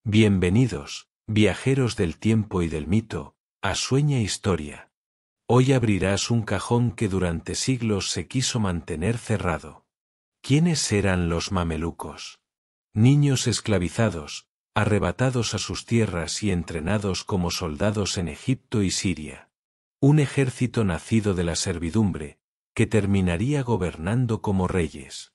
Bienvenidos, viajeros del tiempo y del mito, a Sueña Historia. Hoy abrirás un cajón que durante siglos se quiso mantener cerrado. ¿Quiénes eran los mamelucos? Niños esclavizados, arrebatados a sus tierras y entrenados como soldados en Egipto y Siria. Un ejército nacido de la servidumbre, que terminaría gobernando como reyes.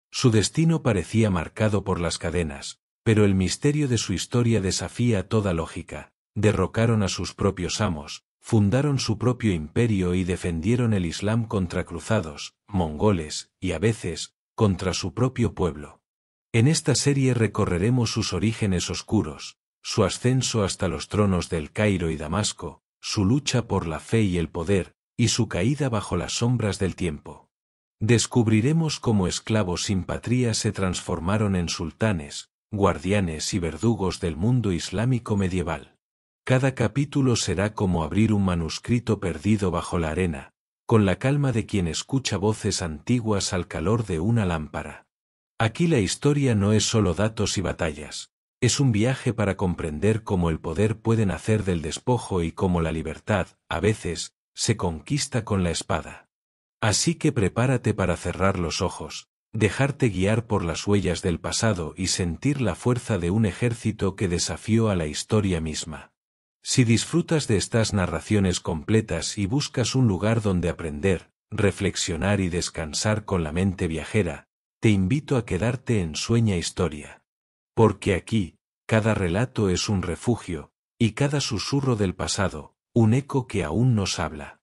Su destino parecía marcado por las cadenas, pero el misterio de su historia desafía toda lógica. Derrocaron a sus propios amos, fundaron su propio imperio y defendieron el Islam contra cruzados, mongoles, y a veces, contra su propio pueblo. En esta serie recorreremos sus orígenes oscuros, su ascenso hasta los tronos del Cairo y Damasco, su lucha por la fe y el poder, y su caída bajo las sombras del tiempo. Descubriremos cómo esclavos sin patria se transformaron en sultanes, guardianes y verdugos del mundo islámico medieval. Cada capítulo será como abrir un manuscrito perdido bajo la arena, con la calma de quien escucha voces antiguas al calor de una lámpara. Aquí la historia no es solo datos y batallas, es un viaje para comprender cómo el poder puede nacer del despojo y cómo la libertad, a veces, se conquista con la espada. Así que prepárate para cerrar los ojos, dejarte guiar por las huellas del pasado y sentir la fuerza de un ejército que desafió a la historia misma. Si disfrutas de estas narraciones completas y buscas un lugar donde aprender, reflexionar y descansar con la mente viajera, te invito a quedarte en Sueña Historia. Porque aquí, cada relato es un refugio, y cada susurro del pasado, un eco que aún nos habla.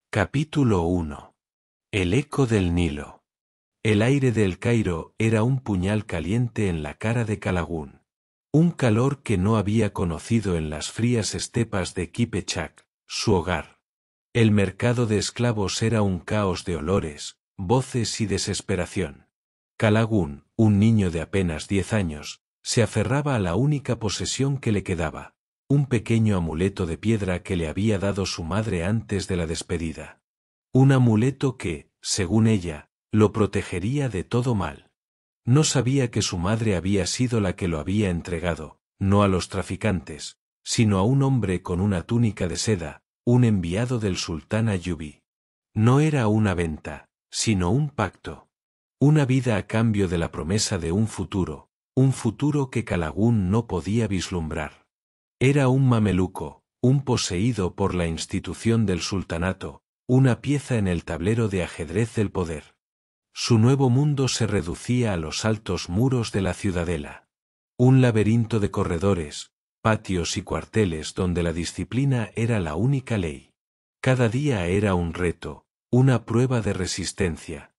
Capítulo 1. El eco del Nilo. El aire del Cairo era un puñal caliente en la cara de Calagún. Un calor que no había conocido en las frías estepas de Kipechak, su hogar. El mercado de esclavos era un caos de olores, voces y desesperación. Calagún, un niño de apenas 10 años, se aferraba a la única posesión que le quedaba, un pequeño amuleto de piedra que le había dado su madre antes de la despedida. Un amuleto que, según ella, lo protegería de todo mal. No sabía que su madre había sido la que lo había entregado, no a los traficantes, sino a un hombre con una túnica de seda, un enviado del sultán Ayubí. No era una venta, sino un pacto. Una vida a cambio de la promesa de un futuro que Calagún no podía vislumbrar. Era un mameluco, un poseído por la institución del sultanato, una pieza en el tablero de ajedrez del poder. Su nuevo mundo se reducía a los altos muros de la ciudadela. Un laberinto de corredores, patios y cuarteles donde la disciplina era la única ley. Cada día era un reto, una prueba de resistencia.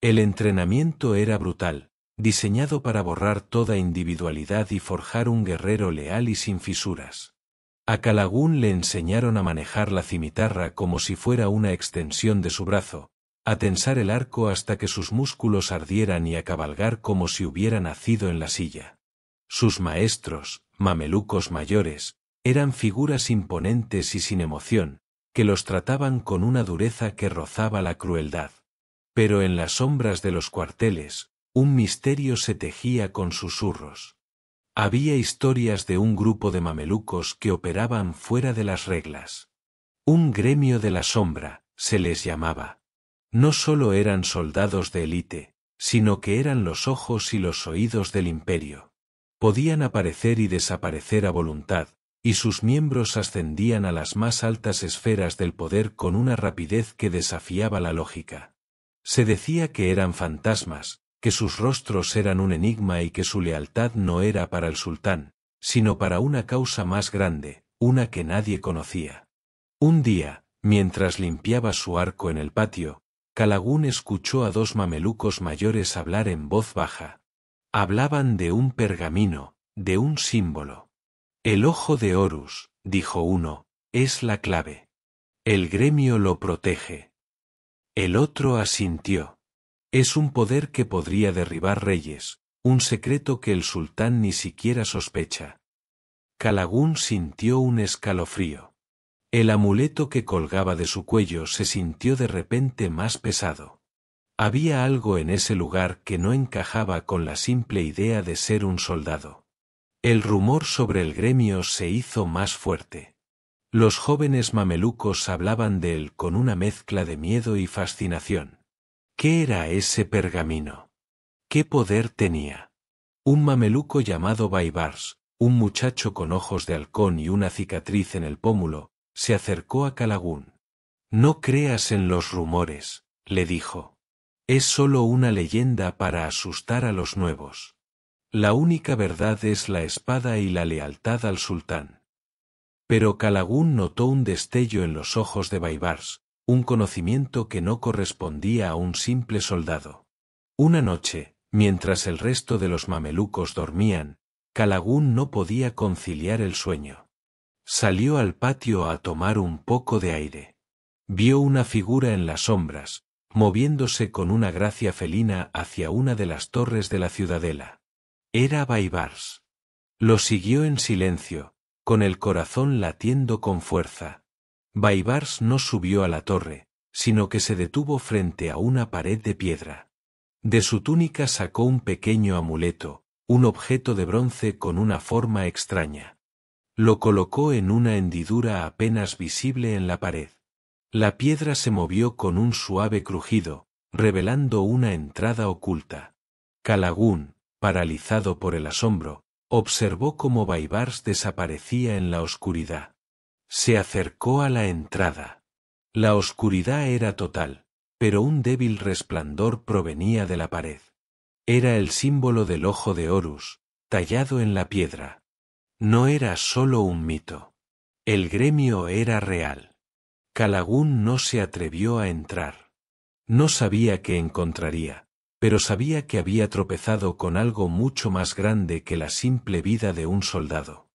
El entrenamiento era brutal, diseñado para borrar toda individualidad y forjar un guerrero leal y sin fisuras. A Calagún le enseñaron a manejar la cimitarra como si fuera una extensión de su brazo, a tensar el arco hasta que sus músculos ardieran y a cabalgar como si hubiera nacido en la silla. Sus maestros, mamelucos mayores, eran figuras imponentes y sin emoción, que los trataban con una dureza que rozaba la crueldad. Pero en las sombras de los cuarteles, un misterio se tejía con susurros. Había historias de un grupo de mamelucos que operaban fuera de las reglas. Un gremio de la sombra, se les llamaba. No solo eran soldados de élite, sino que eran los ojos y los oídos del imperio. Podían aparecer y desaparecer a voluntad, y sus miembros ascendían a las más altas esferas del poder con una rapidez que desafiaba la lógica. Se decía que eran fantasmas, que sus rostros eran un enigma y que su lealtad no era para el sultán, sino para una causa más grande, una que nadie conocía. Un día, mientras limpiaba su arco en el patio, Calagún escuchó a dos mamelucos mayores hablar en voz baja. Hablaban de un pergamino, de un símbolo. El ojo de Horus, dijo uno, es la clave. El gremio lo protege. El otro asintió. Es un poder que podría derribar reyes, un secreto que el sultán ni siquiera sospecha. Calagún sintió un escalofrío. El amuleto que colgaba de su cuello se sintió de repente más pesado. Había algo en ese lugar que no encajaba con la simple idea de ser un soldado. El rumor sobre el gremio se hizo más fuerte. Los jóvenes mamelucos hablaban de él con una mezcla de miedo y fascinación. ¿Qué era ese pergamino? ¿Qué poder tenía? Un mameluco llamado Baibars, un muchacho con ojos de halcón y una cicatriz en el pómulo, se acercó a Calagún. No creas en los rumores, le dijo. Es solo una leyenda para asustar a los nuevos. La única verdad es la espada y la lealtad al sultán. Pero Calagún notó un destello en los ojos de Baibars, un conocimiento que no correspondía a un simple soldado. Una noche, mientras el resto de los mamelucos dormían, Calagún no podía conciliar el sueño. Salió al patio a tomar un poco de aire. Vio una figura en las sombras, moviéndose con una gracia felina hacia una de las torres de la ciudadela. Era Baibars. Lo siguió en silencio, con el corazón latiendo con fuerza. Baibars no subió a la torre, sino que se detuvo frente a una pared de piedra. De su túnica sacó un pequeño amuleto, un objeto de bronce con una forma extraña. Lo colocó en una hendidura apenas visible en la pared. La piedra se movió con un suave crujido, revelando una entrada oculta. Calagún, paralizado por el asombro, observó cómo Baibars desaparecía en la oscuridad. Se acercó a la entrada. La oscuridad era total, pero un débil resplandor provenía de la pared. Era el símbolo del ojo de Horus, tallado en la piedra. No era solo un mito. El gremio era real. Calagún no se atrevió a entrar. No sabía qué encontraría, pero sabía que había tropezado con algo mucho más grande que la simple vida de un soldado.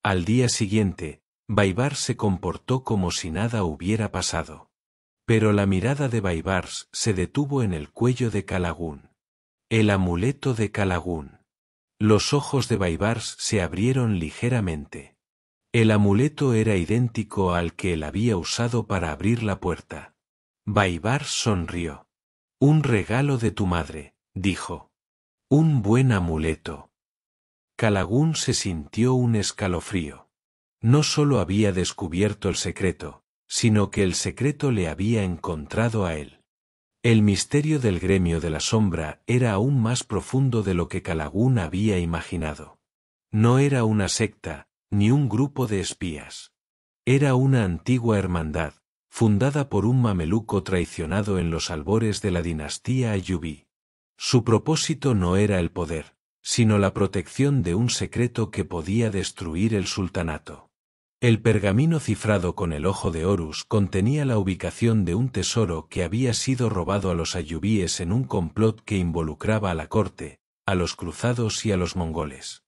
Al día siguiente, Baibars se comportó como si nada hubiera pasado. Pero la mirada de Baibars se detuvo en el cuello de Calagún. El amuleto de Calagún. Los ojos de Baibars se abrieron ligeramente. El amuleto era idéntico al que él había usado para abrir la puerta. Baibars sonrió. Un regalo de tu madre, dijo. Un buen amuleto. Calagún se sintió un escalofrío. No solo había descubierto el secreto, sino que el secreto le había encontrado a él. El misterio del gremio de la sombra era aún más profundo de lo que Calagún había imaginado. No era una secta, ni un grupo de espías. Era una antigua hermandad, fundada por un mameluco traicionado en los albores de la dinastía Ayubí. Su propósito no era el poder, sino la protección de un secreto que podía destruir el sultanato. El pergamino cifrado con el ojo de Horus contenía la ubicación de un tesoro que había sido robado a los ayubíes en un complot que involucraba a la corte, a los cruzados y a los mongoles.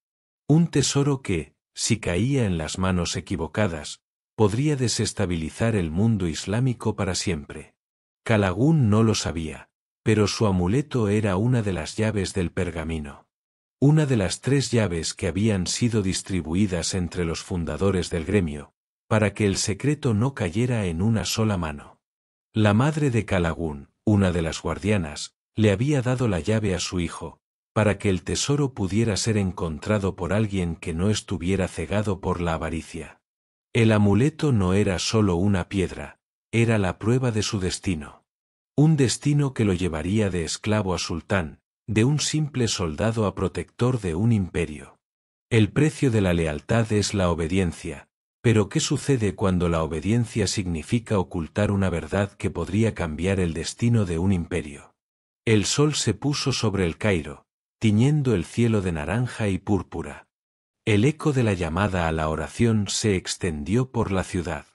Un tesoro que, si caía en las manos equivocadas, podría desestabilizar el mundo islámico para siempre. Calagún no lo sabía, pero su amuleto era una de las llaves del pergamino. Una de las 3 llaves que habían sido distribuidas entre los fundadores del gremio, para que el secreto no cayera en una sola mano. La madre de Calagún, una de las guardianas, le había dado la llave a su hijo, para que el tesoro pudiera ser encontrado por alguien que no estuviera cegado por la avaricia. El amuleto no era solo una piedra, era la prueba de su destino. Un destino que lo llevaría de esclavo a sultán, de un simple soldado a protector de un imperio. El precio de la lealtad es la obediencia, pero ¿qué sucede cuando la obediencia significa ocultar una verdad que podría cambiar el destino de un imperio? El sol se puso sobre el Cairo, tiñendo el cielo de naranja y púrpura. El eco de la llamada a la oración se extendió por la ciudad.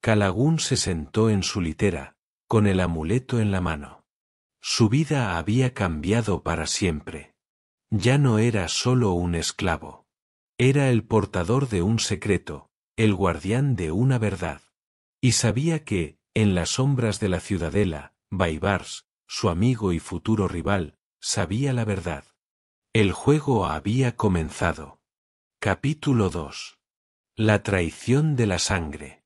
Calagún se sentó en su litera, con el amuleto en la mano. Su vida había cambiado para siempre. Ya no era solo un esclavo. Era el portador de un secreto, el guardián de una verdad. Y sabía que, en las sombras de la ciudadela, Baibars, su amigo y futuro rival, sabía la verdad. El juego había comenzado. Capítulo 2. La traición de la sangre.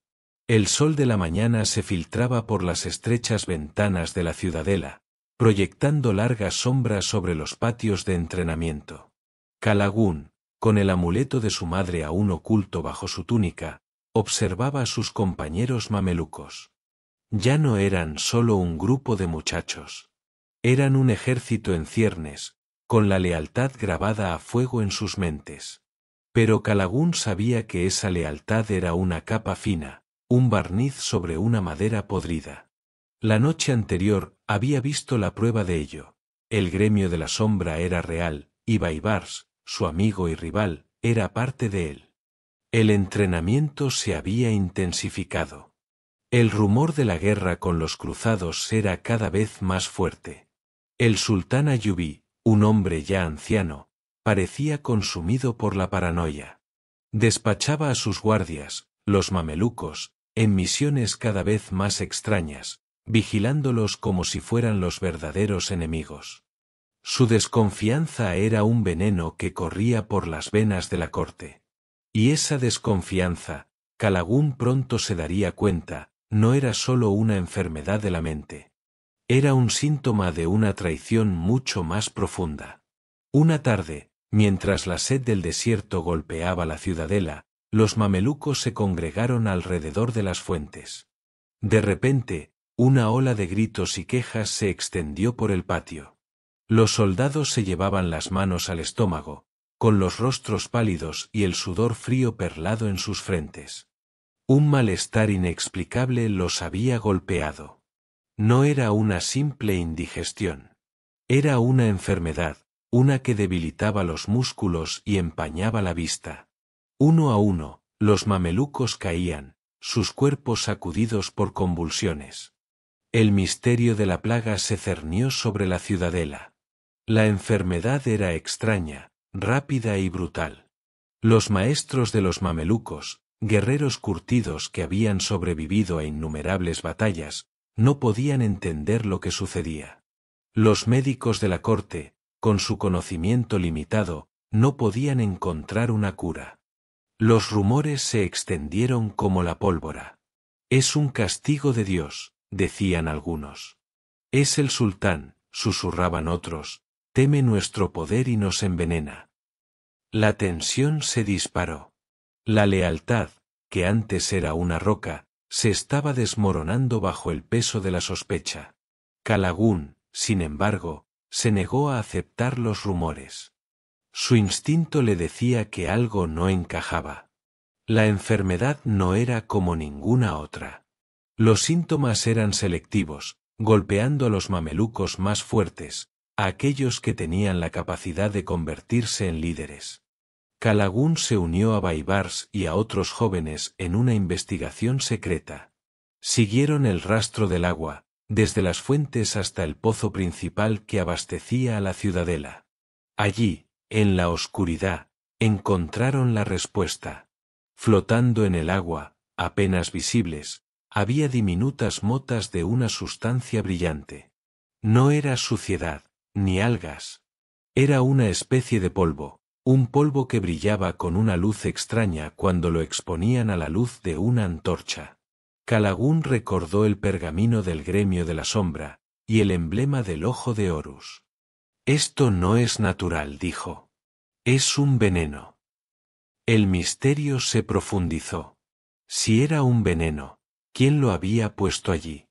El sol de la mañana se filtraba por las estrechas ventanas de la ciudadela, proyectando largas sombras sobre los patios de entrenamiento. Calagún, con el amuleto de su madre aún oculto bajo su túnica, observaba a sus compañeros mamelucos. Ya no eran solo un grupo de muchachos. Eran un ejército en ciernes, con la lealtad grabada a fuego en sus mentes. Pero Calagún sabía que esa lealtad era una capa fina, un barniz sobre una madera podrida. La noche anterior había visto la prueba de ello. El gremio de la sombra era real, y Baibars, su amigo y rival, era parte de él. El entrenamiento se había intensificado. El rumor de la guerra con los cruzados era cada vez más fuerte. El sultán Ayubí, un hombre ya anciano, parecía consumido por la paranoia. Despachaba a sus guardias, los mamelucos, en misiones cada vez más extrañas, vigilándolos como si fueran los verdaderos enemigos. Su desconfianza era un veneno que corría por las venas de la corte. Y esa desconfianza, Calagún pronto se daría cuenta, no era solo una enfermedad de la mente. Era un síntoma de una traición mucho más profunda. Una tarde, mientras la sed del desierto golpeaba la ciudadela, los mamelucos se congregaron alrededor de las fuentes. De repente, una ola de gritos y quejas se extendió por el patio. Los soldados se llevaban las manos al estómago, con los rostros pálidos y el sudor frío perlado en sus frentes. Un malestar inexplicable los había golpeado. No era una simple indigestión. Era una enfermedad, una que debilitaba los músculos y empañaba la vista. Uno a uno, los mamelucos caían, sus cuerpos sacudidos por convulsiones. El misterio de la plaga se cernió sobre la ciudadela. La enfermedad era extraña, rápida y brutal. Los maestros de los mamelucos, guerreros curtidos que habían sobrevivido a innumerables batallas, no podían entender lo que sucedía. Los médicos de la corte, con su conocimiento limitado, no podían encontrar una cura. Los rumores se extendieron como la pólvora. Es un castigo de Dios, decían algunos. Es el sultán, susurraban otros, teme nuestro poder y nos envenena. La tensión se disparó. La lealtad, que antes era una roca, se estaba desmoronando bajo el peso de la sospecha. Calagún, sin embargo, se negó a aceptar los rumores. Su instinto le decía que algo no encajaba. La enfermedad no era como ninguna otra. Los síntomas eran selectivos, golpeando a los mamelucos más fuertes, a aquellos que tenían la capacidad de convertirse en líderes. Calagún se unió a Baibars y a otros jóvenes en una investigación secreta. Siguieron el rastro del agua, desde las fuentes hasta el pozo principal que abastecía a la ciudadela. Allí, en la oscuridad, encontraron la respuesta. Flotando en el agua, apenas visibles, había diminutas motas de una sustancia brillante. No era suciedad, ni algas. Era una especie de polvo, un polvo que brillaba con una luz extraña cuando lo exponían a la luz de una antorcha. Calagún recordó el pergamino del gremio de la sombra, y el emblema del ojo de Horus. Esto no es natural, dijo. Es un veneno. El misterio se profundizó. Si era un veneno, ¿quién lo había puesto allí?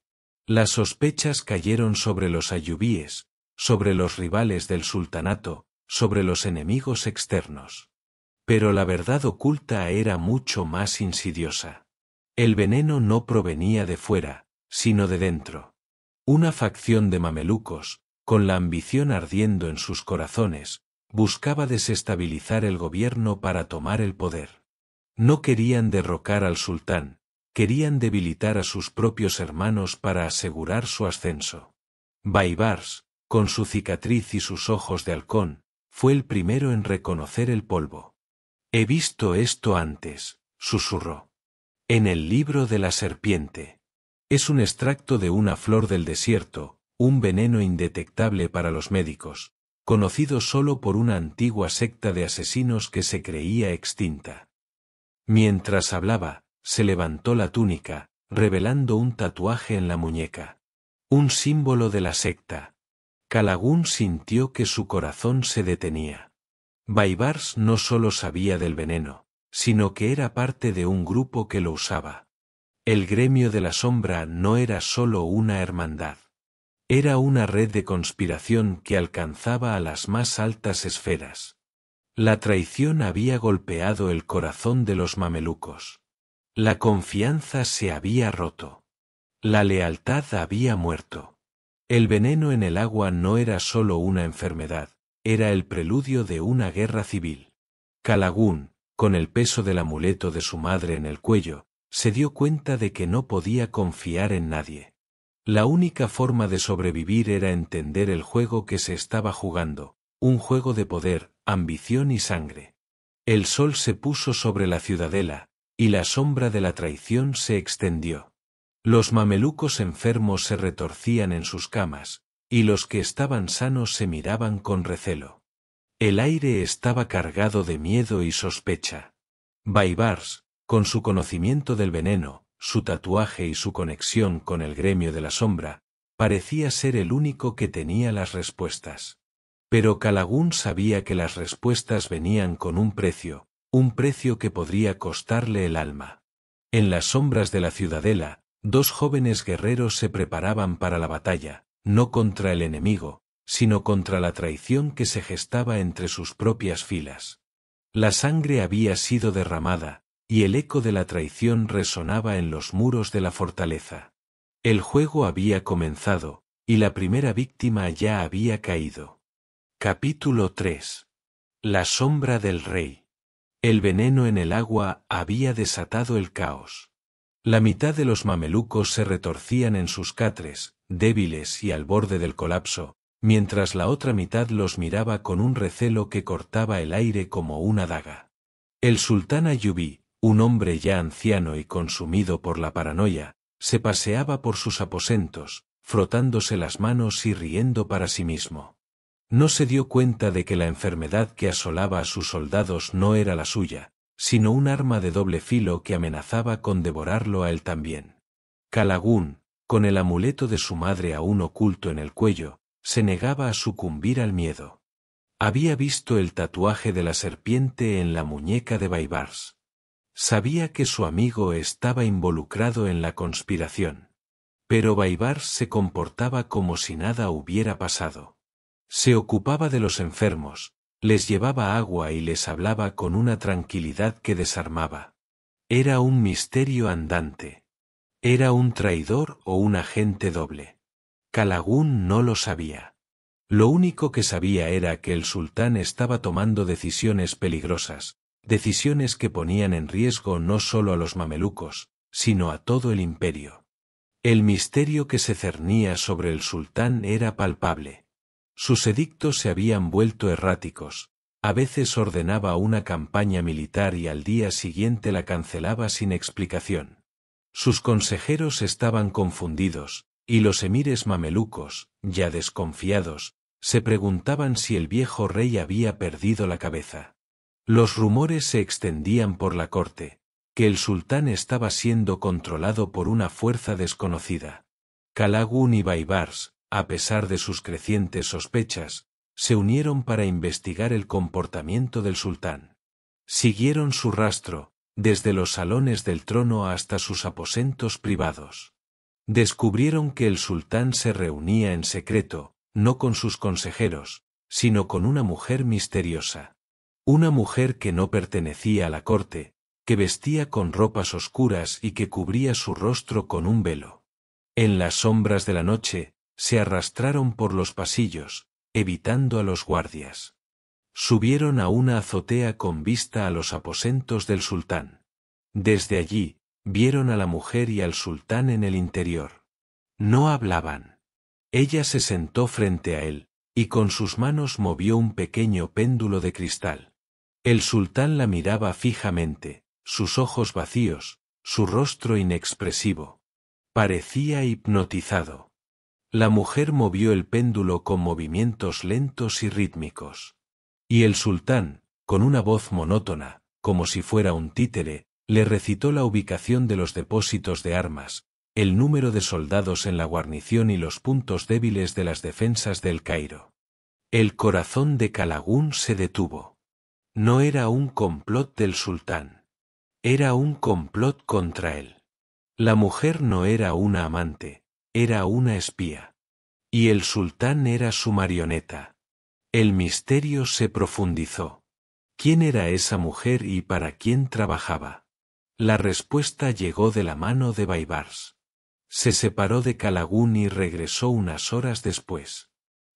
Las sospechas cayeron sobre los ayubíes, sobre los rivales del sultanato, sobre los enemigos externos. Pero la verdad oculta era mucho más insidiosa. El veneno no provenía de fuera, sino de dentro. Una facción de mamelucos, con la ambición ardiendo en sus corazones, buscaba desestabilizar el gobierno para tomar el poder. No querían derrocar al sultán, querían debilitar a sus propios hermanos para asegurar su ascenso. Baibars, con su cicatriz y sus ojos de halcón, fue el primero en reconocer el polvo. He visto esto antes, susurró. En el libro de la serpiente. Es un extracto de una flor del desierto, un veneno indetectable para los médicos, conocido solo por una antigua secta de asesinos que se creía extinta. Mientras hablaba, se levantó la túnica, revelando un tatuaje en la muñeca. Un símbolo de la secta. Calagún sintió que su corazón se detenía. Baibars no solo sabía del veneno, sino que era parte de un grupo que lo usaba. El gremio de la sombra no era solo una hermandad. Era una red de conspiración que alcanzaba a las más altas esferas. La traición había golpeado el corazón de los mamelucos. La confianza se había roto. La lealtad había muerto. El veneno en el agua no era solo una enfermedad, era el preludio de una guerra civil. Calagún, con el peso del amuleto de su madre en el cuello, se dio cuenta de que no podía confiar en nadie. La única forma de sobrevivir era entender el juego que se estaba jugando, un juego de poder, ambición y sangre. El sol se puso sobre la ciudadela, y la sombra de la traición se extendió. Los mamelucos enfermos se retorcían en sus camas, y los que estaban sanos se miraban con recelo. El aire estaba cargado de miedo y sospecha. Baibars, con su conocimiento del veneno, su tatuaje y su conexión con el gremio de la sombra, parecía ser el único que tenía las respuestas. Pero Calagún sabía que las respuestas venían con un precio que podría costarle el alma. En las sombras de la ciudadela, dos jóvenes guerreros se preparaban para la batalla, no contra el enemigo, sino contra la traición que se gestaba entre sus propias filas. La sangre había sido derramada, y el eco de la traición resonaba en los muros de la fortaleza. El juego había comenzado, y la primera víctima ya había caído. Capítulo 3. La sombra del rey. El veneno en el agua había desatado el caos. La mitad de los mamelucos se retorcían en sus catres, débiles y al borde del colapso, mientras la otra mitad los miraba con un recelo que cortaba el aire como una daga. El sultán Ayubí, un hombre ya anciano y consumido por la paranoia, se paseaba por sus aposentos, frotándose las manos y riendo para sí mismo. No se dio cuenta de que la enfermedad que asolaba a sus soldados no era la suya, sino un arma de doble filo que amenazaba con devorarlo a él también. Calagún, con el amuleto de su madre aún oculto en el cuello, se negaba a sucumbir al miedo. Había visto el tatuaje de la serpiente en la muñeca de Baibars. Sabía que su amigo estaba involucrado en la conspiración. Pero Baibars se comportaba como si nada hubiera pasado. Se ocupaba de los enfermos, les llevaba agua y les hablaba con una tranquilidad que desarmaba. Era un misterio andante. ¿Era un traidor o un agente doble? Calagún no lo sabía. Lo único que sabía era que el sultán estaba tomando decisiones peligrosas, decisiones que ponían en riesgo no solo a los mamelucos, sino a todo el imperio. El misterio que se cernía sobre el sultán era palpable. Sus edictos se habían vuelto erráticos, a veces ordenaba una campaña militar y al día siguiente la cancelaba sin explicación. Sus consejeros estaban confundidos, y los emires mamelucos, ya desconfiados, se preguntaban si el viejo rey había perdido la cabeza. Los rumores se extendían por la corte, que el sultán estaba siendo controlado por una fuerza desconocida. Calagún y Baibars, a pesar de sus crecientes sospechas, se unieron para investigar el comportamiento del sultán. Siguieron su rastro, desde los salones del trono hasta sus aposentos privados. Descubrieron que el sultán se reunía en secreto, no con sus consejeros, sino con una mujer misteriosa. Una mujer que no pertenecía a la corte, que vestía con ropas oscuras y que cubría su rostro con un velo. En las sombras de la noche, se arrastraron por los pasillos, evitando a los guardias. Subieron a una azotea con vista a los aposentos del sultán. Desde allí, vieron a la mujer y al sultán en el interior. No hablaban. Ella se sentó frente a él, y con sus manos movió un pequeño péndulo de cristal. El sultán la miraba fijamente, sus ojos vacíos, su rostro inexpresivo. Parecía hipnotizado. La mujer movió el péndulo con movimientos lentos y rítmicos. Y el sultán, con una voz monótona, como si fuera un títere, le recitó la ubicación de los depósitos de armas, el número de soldados en la guarnición y los puntos débiles de las defensas del Cairo. El corazón de Calagún se detuvo. No era un complot del sultán. Era un complot contra él. La mujer no era una amante, era una espía. Y el sultán era su marioneta. El misterio se profundizó. ¿Quién era esa mujer y para quién trabajaba? La respuesta llegó de la mano de Baibars. Se separó de Calagún y regresó unas horas después.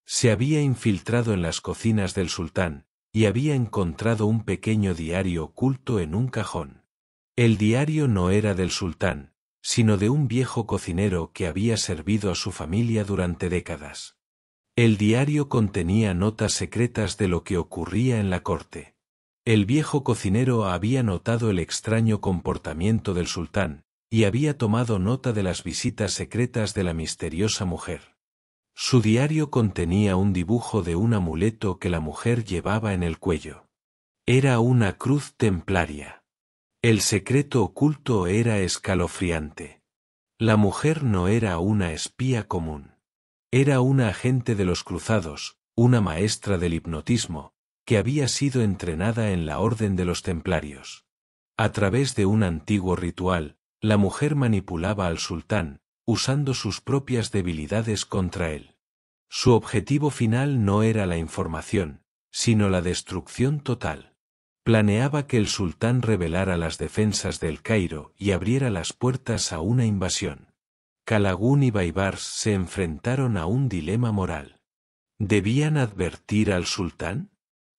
Se había infiltrado en las cocinas del sultán, y había encontrado un pequeño diario oculto en un cajón. El diario no era del sultán, sino de un viejo cocinero que había servido a su familia durante décadas. El diario contenía notas secretas de lo que ocurría en la corte. El viejo cocinero había notado el extraño comportamiento del sultán, y había tomado nota de las visitas secretas de la misteriosa mujer. Su diario contenía un dibujo de un amuleto que la mujer llevaba en el cuello. Era una cruz templaria. El secreto oculto era escalofriante. La mujer no era una espía común. Era una agente de los cruzados, una maestra del hipnotismo, que había sido entrenada en la Orden de los Templarios. A través de un antiguo ritual, la mujer manipulaba al sultán, usando sus propias debilidades contra él. Su objetivo final no era la información, sino la destrucción total. Planeaba que el sultán revelara las defensas del Cairo y abriera las puertas a una invasión. Calagún y Baibars se enfrentaron a un dilema moral. ¿Debían advertir al sultán?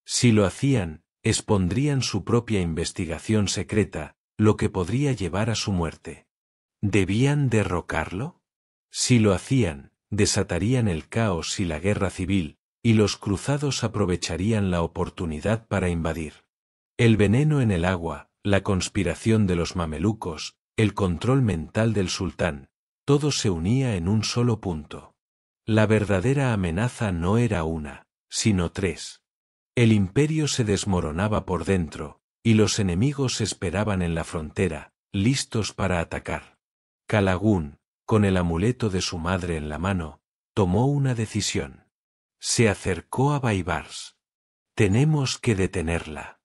Si lo hacían, expondrían su propia investigación secreta, lo que podría llevar a su muerte. ¿Debían derrocarlo? Si lo hacían, desatarían el caos y la guerra civil, y los cruzados aprovecharían la oportunidad para invadir. El veneno en el agua, la conspiración de los mamelucos, el control mental del sultán, todo se unía en un solo punto. La verdadera amenaza no era una, sino tres. El imperio se desmoronaba por dentro, y los enemigos esperaban en la frontera, listos para atacar. Calagún, con el amuleto de su madre en la mano, tomó una decisión. Se acercó a Baibars. Tenemos que detenerla.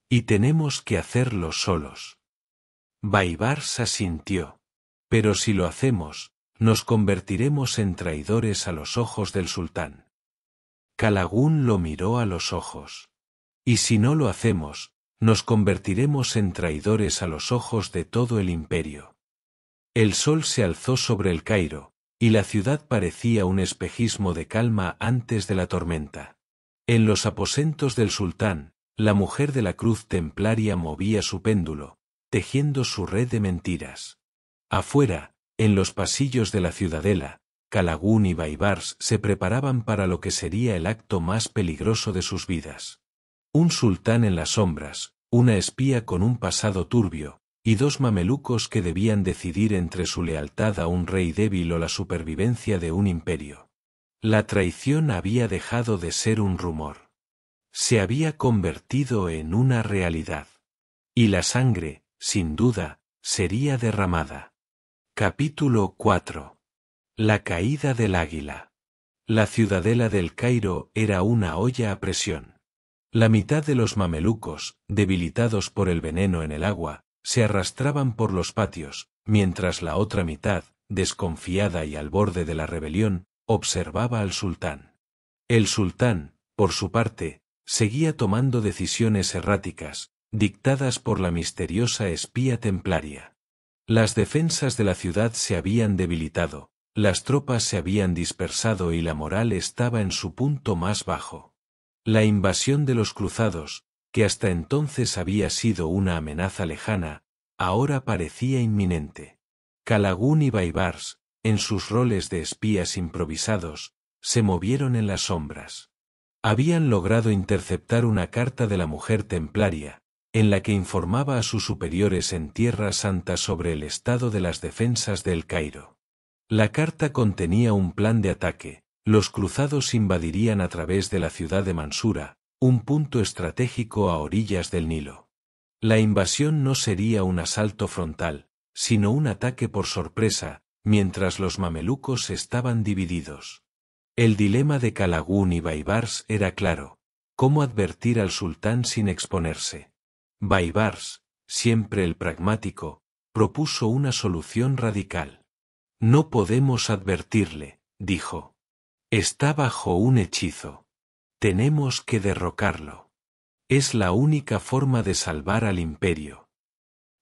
Y tenemos que hacerlo solos. Baibars asintió. Pero si lo hacemos, nos convertiremos en traidores a los ojos del sultán. Calagún lo miró a los ojos. Y si no lo hacemos, nos convertiremos en traidores a los ojos de todo el imperio. El sol se alzó sobre el Cairo, y la ciudad parecía un espejismo de calma antes de la tormenta. En los aposentos del sultán, la mujer de la cruz templaria movía su péndulo, tejiendo su red de mentiras. Afuera, en los pasillos de la ciudadela, Calagún y Baibars se preparaban para lo que sería el acto más peligroso de sus vidas. Un sultán en las sombras, una espía con un pasado turbio, y dos mamelucos que debían decidir entre su lealtad a un rey débil o la supervivencia de un imperio. La traición había dejado de ser un rumor. Se había convertido en una realidad. Y la sangre, sin duda, sería derramada. Capítulo 4. La caída del águila. La ciudadela del Cairo era una olla a presión. La mitad de los mamelucos, debilitados por el veneno en el agua, se arrastraban por los patios, mientras la otra mitad, desconfiada y al borde de la rebelión, observaba al sultán. El sultán, por su parte, seguía tomando decisiones erráticas, dictadas por la misteriosa espía templaria. Las defensas de la ciudad se habían debilitado, las tropas se habían dispersado y la moral estaba en su punto más bajo. La invasión de los cruzados, que hasta entonces había sido una amenaza lejana, ahora parecía inminente. Calagún y Baibars, en sus roles de espías improvisados, se movieron en las sombras. Habían logrado interceptar una carta de la mujer templaria, en la que informaba a sus superiores en Tierra Santa sobre el estado de las defensas del Cairo. La carta contenía un plan de ataque. Los cruzados invadirían a través de la ciudad de Mansura, un punto estratégico a orillas del Nilo. La invasión no sería un asalto frontal, sino un ataque por sorpresa, mientras los mamelucos estaban divididos. El dilema de Calagún y Baibars era claro. ¿Cómo advertir al sultán sin exponerse? Baibars, siempre el pragmático, propuso una solución radical. No podemos advertirle, dijo. Está bajo un hechizo. Tenemos que derrocarlo. Es la única forma de salvar al imperio.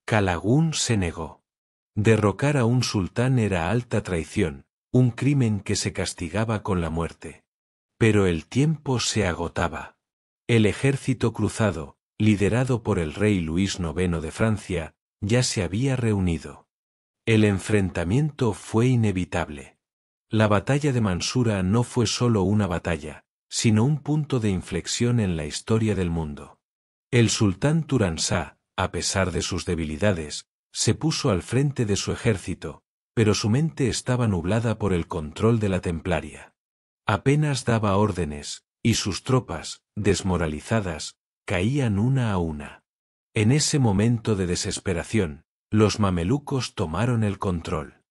Kalagún se negó. Derrocar a un sultán era alta traición, un crimen que se castigaba con la muerte. Pero el tiempo se agotaba. El ejército cruzado, liderado por el rey Luis IX de Francia, ya se había reunido. El enfrentamiento fue inevitable. La batalla de Mansura no fue solo una batalla, sino un punto de inflexión en la historia del mundo. El sultán Turanshah, a pesar de sus debilidades, se puso al frente de su ejército, pero su mente estaba nublada por el control de la templaria. Apenas daba órdenes, y sus tropas, desmoralizadas, caían una a una. En ese momento de desesperación, los mamelucos tomaron el control.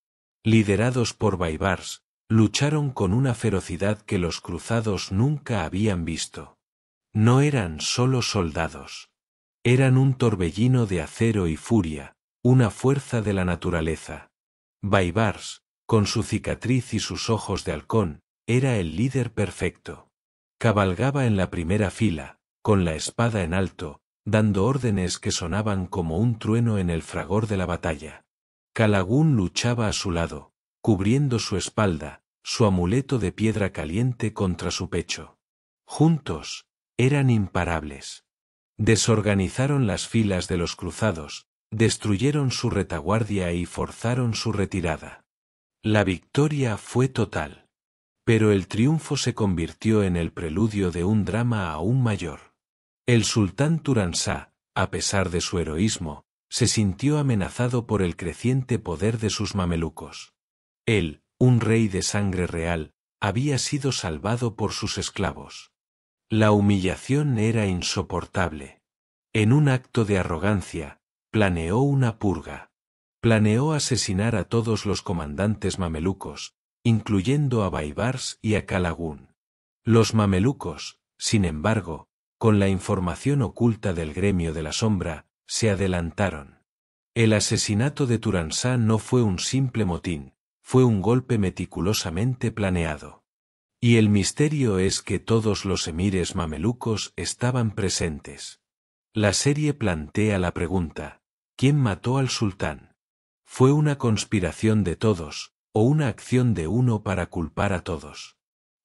Liderados por Baibars, lucharon con una ferocidad que los cruzados nunca habían visto. No eran solo soldados. Eran un torbellino de acero y furia, una fuerza de la naturaleza. Baibars, con su cicatriz y sus ojos de halcón, era el líder perfecto. Cabalgaba en la primera fila, con la espada en alto, dando órdenes que sonaban como un trueno en el fragor de la batalla. Kalagún luchaba a su lado, cubriendo su espalda, su amuleto de piedra caliente contra su pecho. Juntos, eran imparables. Desorganizaron las filas de los cruzados, destruyeron su retaguardia y forzaron su retirada. La victoria fue total. Pero el triunfo se convirtió en el preludio de un drama aún mayor. El sultán Turanshah, a pesar de su heroísmo, se sintió amenazado por el creciente poder de sus mamelucos. Él, un rey de sangre real, había sido salvado por sus esclavos. La humillación era insoportable. En un acto de arrogancia, planeó una purga. Planeó asesinar a todos los comandantes mamelucos, incluyendo a Baibars y a Kalagún. Los mamelucos, sin embargo, con la información oculta del gremio de la sombra, se adelantaron. El asesinato de Turanshah no fue un simple motín, fue un golpe meticulosamente planeado. Y el misterio es que todos los emires mamelucos estaban presentes. La serie plantea la pregunta: ¿quién mató al sultán? ¿Fue una conspiración de todos, o una acción de uno para culpar a todos?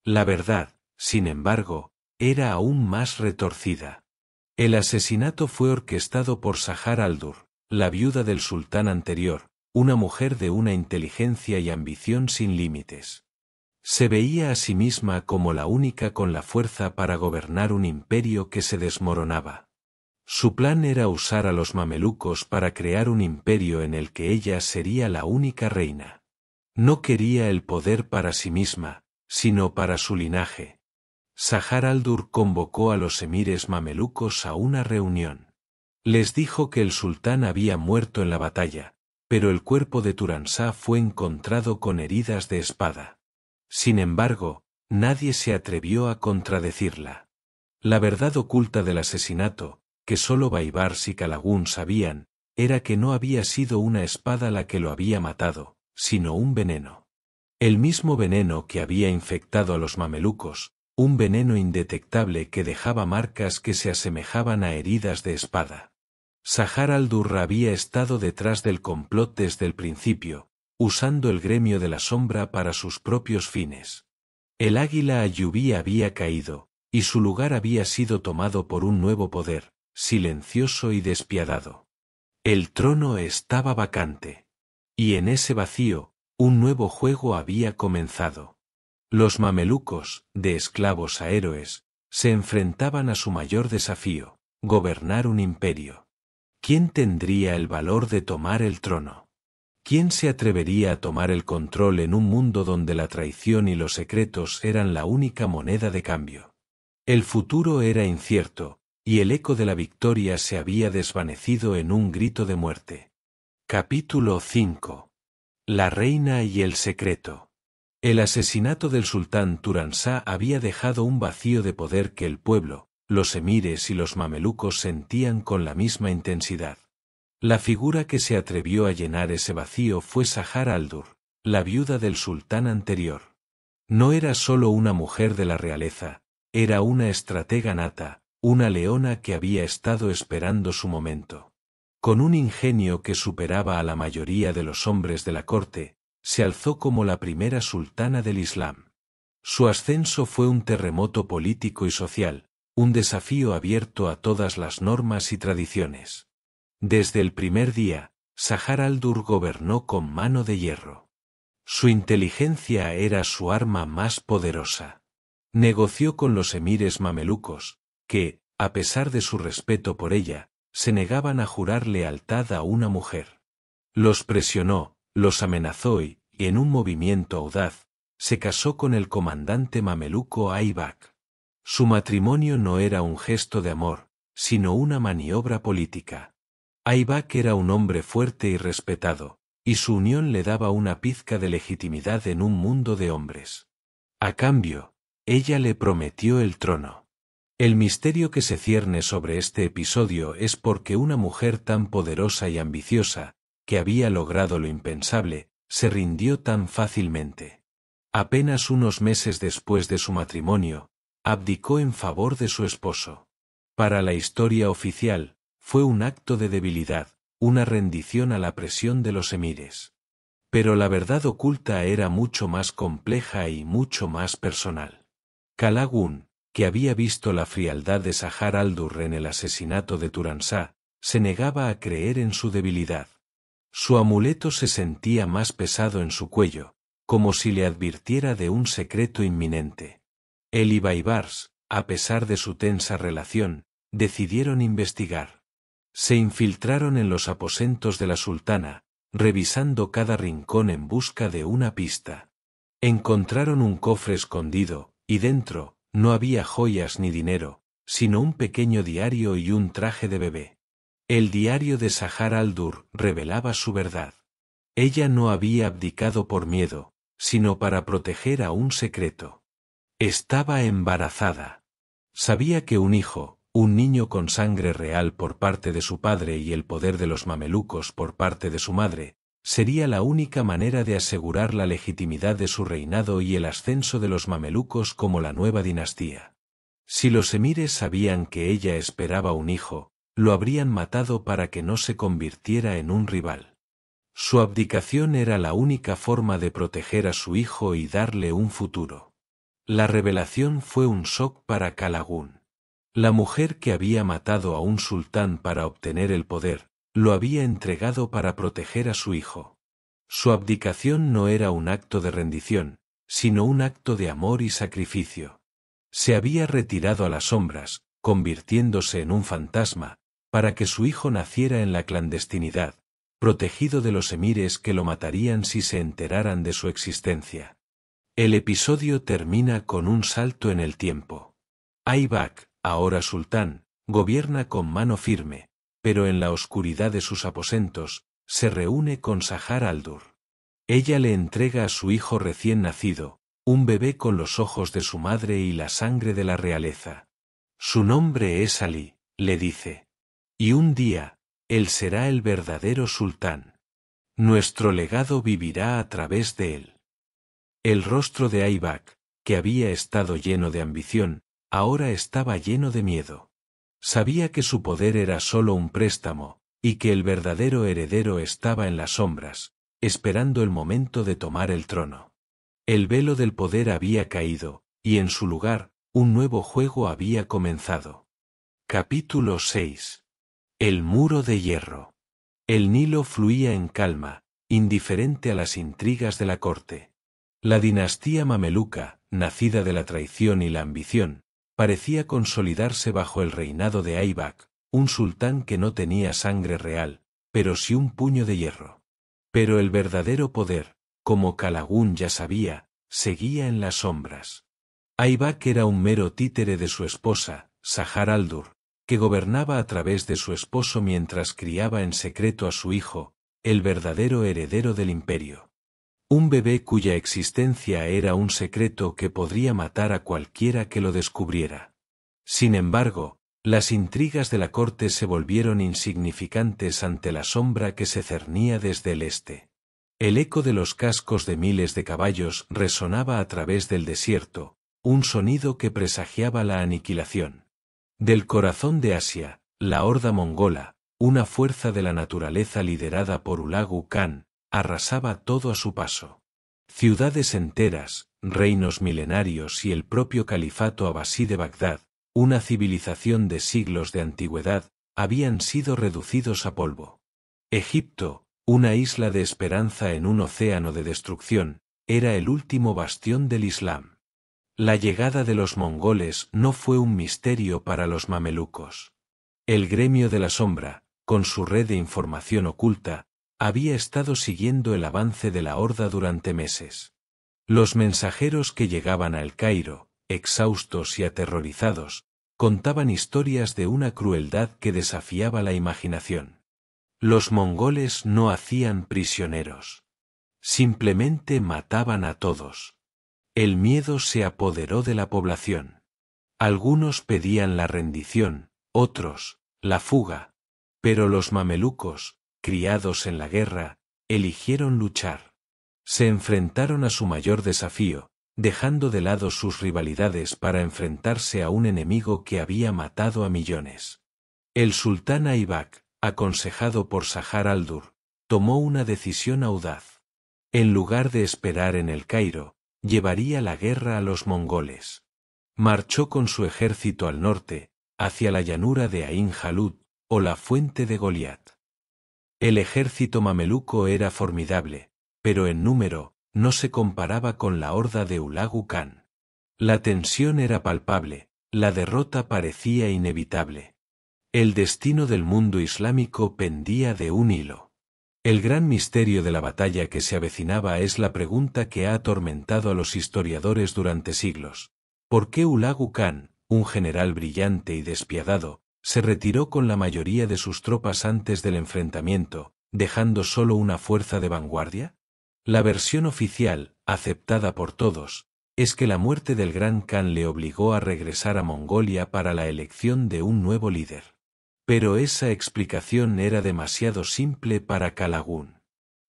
La verdad, sin embargo, era aún más retorcida. El asesinato fue orquestado por Sahar al-Dur, la viuda del sultán anterior, una mujer de una inteligencia y ambición sin límites. Se veía a sí misma como la única con la fuerza para gobernar un imperio que se desmoronaba. Su plan era usar a los mamelucos para crear un imperio en el que ella sería la única reina. No quería el poder para sí misma, sino para su linaje. Sahar al-Dur convocó a los emires mamelucos a una reunión. Les dijo que el sultán había muerto en la batalla, pero el cuerpo de Turanshah fue encontrado con heridas de espada. Sin embargo, nadie se atrevió a contradecirla. La verdad oculta del asesinato, que solo Baibars y Kalagún sabían, era que no había sido una espada la que lo había matado, sino un veneno. El mismo veneno que había infectado a los mamelucos, un veneno indetectable que dejaba marcas que se asemejaban a heridas de espada. Sahar al-Dur había estado detrás del complot desde el principio, usando el gremio de la sombra para sus propios fines. El águila ayubí había caído, y su lugar había sido tomado por un nuevo poder, silencioso y despiadado. El trono estaba vacante. Y en ese vacío, un nuevo juego había comenzado. Los mamelucos, de esclavos a héroes, se enfrentaban a su mayor desafío: gobernar un imperio. ¿Quién tendría el valor de tomar el trono? ¿Quién se atrevería a tomar el control en un mundo donde la traición y los secretos eran la única moneda de cambio? El futuro era incierto, y el eco de la victoria se había desvanecido en un grito de muerte. Capítulo 5. La reina y el secreto. El asesinato del sultán Turanshah había dejado un vacío de poder que el pueblo, los emires y los mamelucos sentían con la misma intensidad. La figura que se atrevió a llenar ese vacío fue Sahar al-Dur, la viuda del sultán anterior. No era solo una mujer de la realeza, era una estratega nata, una leona que había estado esperando su momento. Con un ingenio que superaba a la mayoría de los hombres de la corte, se alzó como la primera sultana del Islam. Su ascenso fue un terremoto político y social, un desafío abierto a todas las normas y tradiciones. Desde el primer día, Sahar al-Dur gobernó con mano de hierro. Su inteligencia era su arma más poderosa. Negoció con los emires mamelucos, que, a pesar de su respeto por ella, se negaban a jurar lealtad a una mujer. Los presionó, los amenazó y, en un movimiento audaz, se casó con el comandante mameluco Aybak. Su matrimonio no era un gesto de amor, sino una maniobra política. Aybak era un hombre fuerte y respetado, y su unión le daba una pizca de legitimidad en un mundo de hombres. A cambio, ella le prometió el trono. El misterio que se cierne sobre este episodio es porque una mujer tan poderosa y ambiciosa, que había logrado lo impensable, se rindió tan fácilmente. Apenas unos meses después de su matrimonio, abdicó en favor de su esposo. Para la historia oficial, fue un acto de debilidad, una rendición a la presión de los emires. Pero la verdad oculta era mucho más compleja y mucho más personal. Kalagun, que había visto la frialdad de Sahar al-Dur en el asesinato de Turansá, se negaba a creer en su debilidad. Su amuleto se sentía más pesado en su cuello, como si le advirtiera de un secreto inminente. Él y Baibars, a pesar de su tensa relación, decidieron investigar. Se infiltraron en los aposentos de la sultana, revisando cada rincón en busca de una pista. Encontraron un cofre escondido, y dentro, no había joyas ni dinero, sino un pequeño diario y un traje de bebé. El diario de Sahar al-Dur revelaba su verdad. Ella no había abdicado por miedo, sino para proteger a un secreto. Estaba embarazada. Sabía que un hijo, un niño con sangre real por parte de su padre y el poder de los mamelucos por parte de su madre, sería la única manera de asegurar la legitimidad de su reinado y el ascenso de los mamelucos como la nueva dinastía. Si los emires sabían que ella esperaba un hijo, lo habrían matado para que no se convirtiera en un rival. Su abdicación era la única forma de proteger a su hijo y darle un futuro. La revelación fue un shock para Kalagun. La mujer que había matado a un sultán para obtener el poder, lo había entregado para proteger a su hijo. Su abdicación no era un acto de rendición, sino un acto de amor y sacrificio. Se había retirado a las sombras, convirtiéndose en un fantasma, para que su hijo naciera en la clandestinidad, protegido de los emires que lo matarían si se enteraran de su existencia. El episodio termina con un salto en el tiempo. Aybak, ahora sultán, gobierna con mano firme, pero en la oscuridad de sus aposentos, se reúne con Sahar al-Dur. Ella le entrega a su hijo recién nacido, un bebé con los ojos de su madre y la sangre de la realeza. Su nombre es Ali, le dice. Y un día, él será el verdadero sultán. Nuestro legado vivirá a través de él. El rostro de Aybak, que había estado lleno de ambición, ahora estaba lleno de miedo. Sabía que su poder era solo un préstamo, y que el verdadero heredero estaba en las sombras, esperando el momento de tomar el trono. El velo del poder había caído, y en su lugar, un nuevo juego había comenzado. Capítulo 6. El muro de hierro. El Nilo fluía en calma, indiferente a las intrigas de la corte. La dinastía mameluca, nacida de la traición y la ambición, parecía consolidarse bajo el reinado de Aybak, un sultán que no tenía sangre real, pero sí un puño de hierro. Pero el verdadero poder, como Kalagun ya sabía, seguía en las sombras. Aybak era un mero títere de su esposa, Sahar al-Dur, que gobernaba a través de su esposo mientras criaba en secreto a su hijo, el verdadero heredero del imperio. Un bebé cuya existencia era un secreto que podría matar a cualquiera que lo descubriera. Sin embargo, las intrigas de la corte se volvieron insignificantes ante la sombra que se cernía desde el este. El eco de los cascos de miles de caballos resonaba a través del desierto, un sonido que presagiaba la aniquilación. Del corazón de Asia, la horda mongola, una fuerza de la naturaleza liderada por Hulagu Khan, arrasaba todo a su paso. Ciudades enteras, reinos milenarios y el propio califato abasí de Bagdad, una civilización de siglos de antigüedad, habían sido reducidos a polvo. Egipto, una isla de esperanza en un océano de destrucción, era el último bastión del Islam. La llegada de los mongoles no fue un misterio para los mamelucos. El gremio de la sombra, con su red de información oculta, había estado siguiendo el avance de la horda durante meses. Los mensajeros que llegaban a El Cairo, exhaustos y aterrorizados, contaban historias de una crueldad que desafiaba la imaginación. Los mongoles no hacían prisioneros. Simplemente mataban a todos. El miedo se apoderó de la población. Algunos pedían la rendición, otros, la fuga. Pero los mamelucos, criados en la guerra, eligieron luchar. Se enfrentaron a su mayor desafío, dejando de lado sus rivalidades para enfrentarse a un enemigo que había matado a millones. El sultán Aybak, aconsejado por Sahar al-Dur, tomó una decisión audaz. En lugar de esperar en El Cairo, llevaría la guerra a los mongoles. Marchó con su ejército al norte, hacia la llanura de Ain Jalut, o la fuente de Goliat. El ejército mameluco era formidable, pero en número, no se comparaba con la horda de Hulagu Khan. La tensión era palpable, la derrota parecía inevitable. El destino del mundo islámico pendía de un hilo. El gran misterio de la batalla que se avecinaba es la pregunta que ha atormentado a los historiadores durante siglos. ¿Por qué Hulagu Khan, un general brillante y despiadado, se retiró con la mayoría de sus tropas antes del enfrentamiento, dejando solo una fuerza de vanguardia? La versión oficial, aceptada por todos, es que la muerte del gran Khan le obligó a regresar a Mongolia para la elección de un nuevo líder. Pero esa explicación era demasiado simple para Kalagun.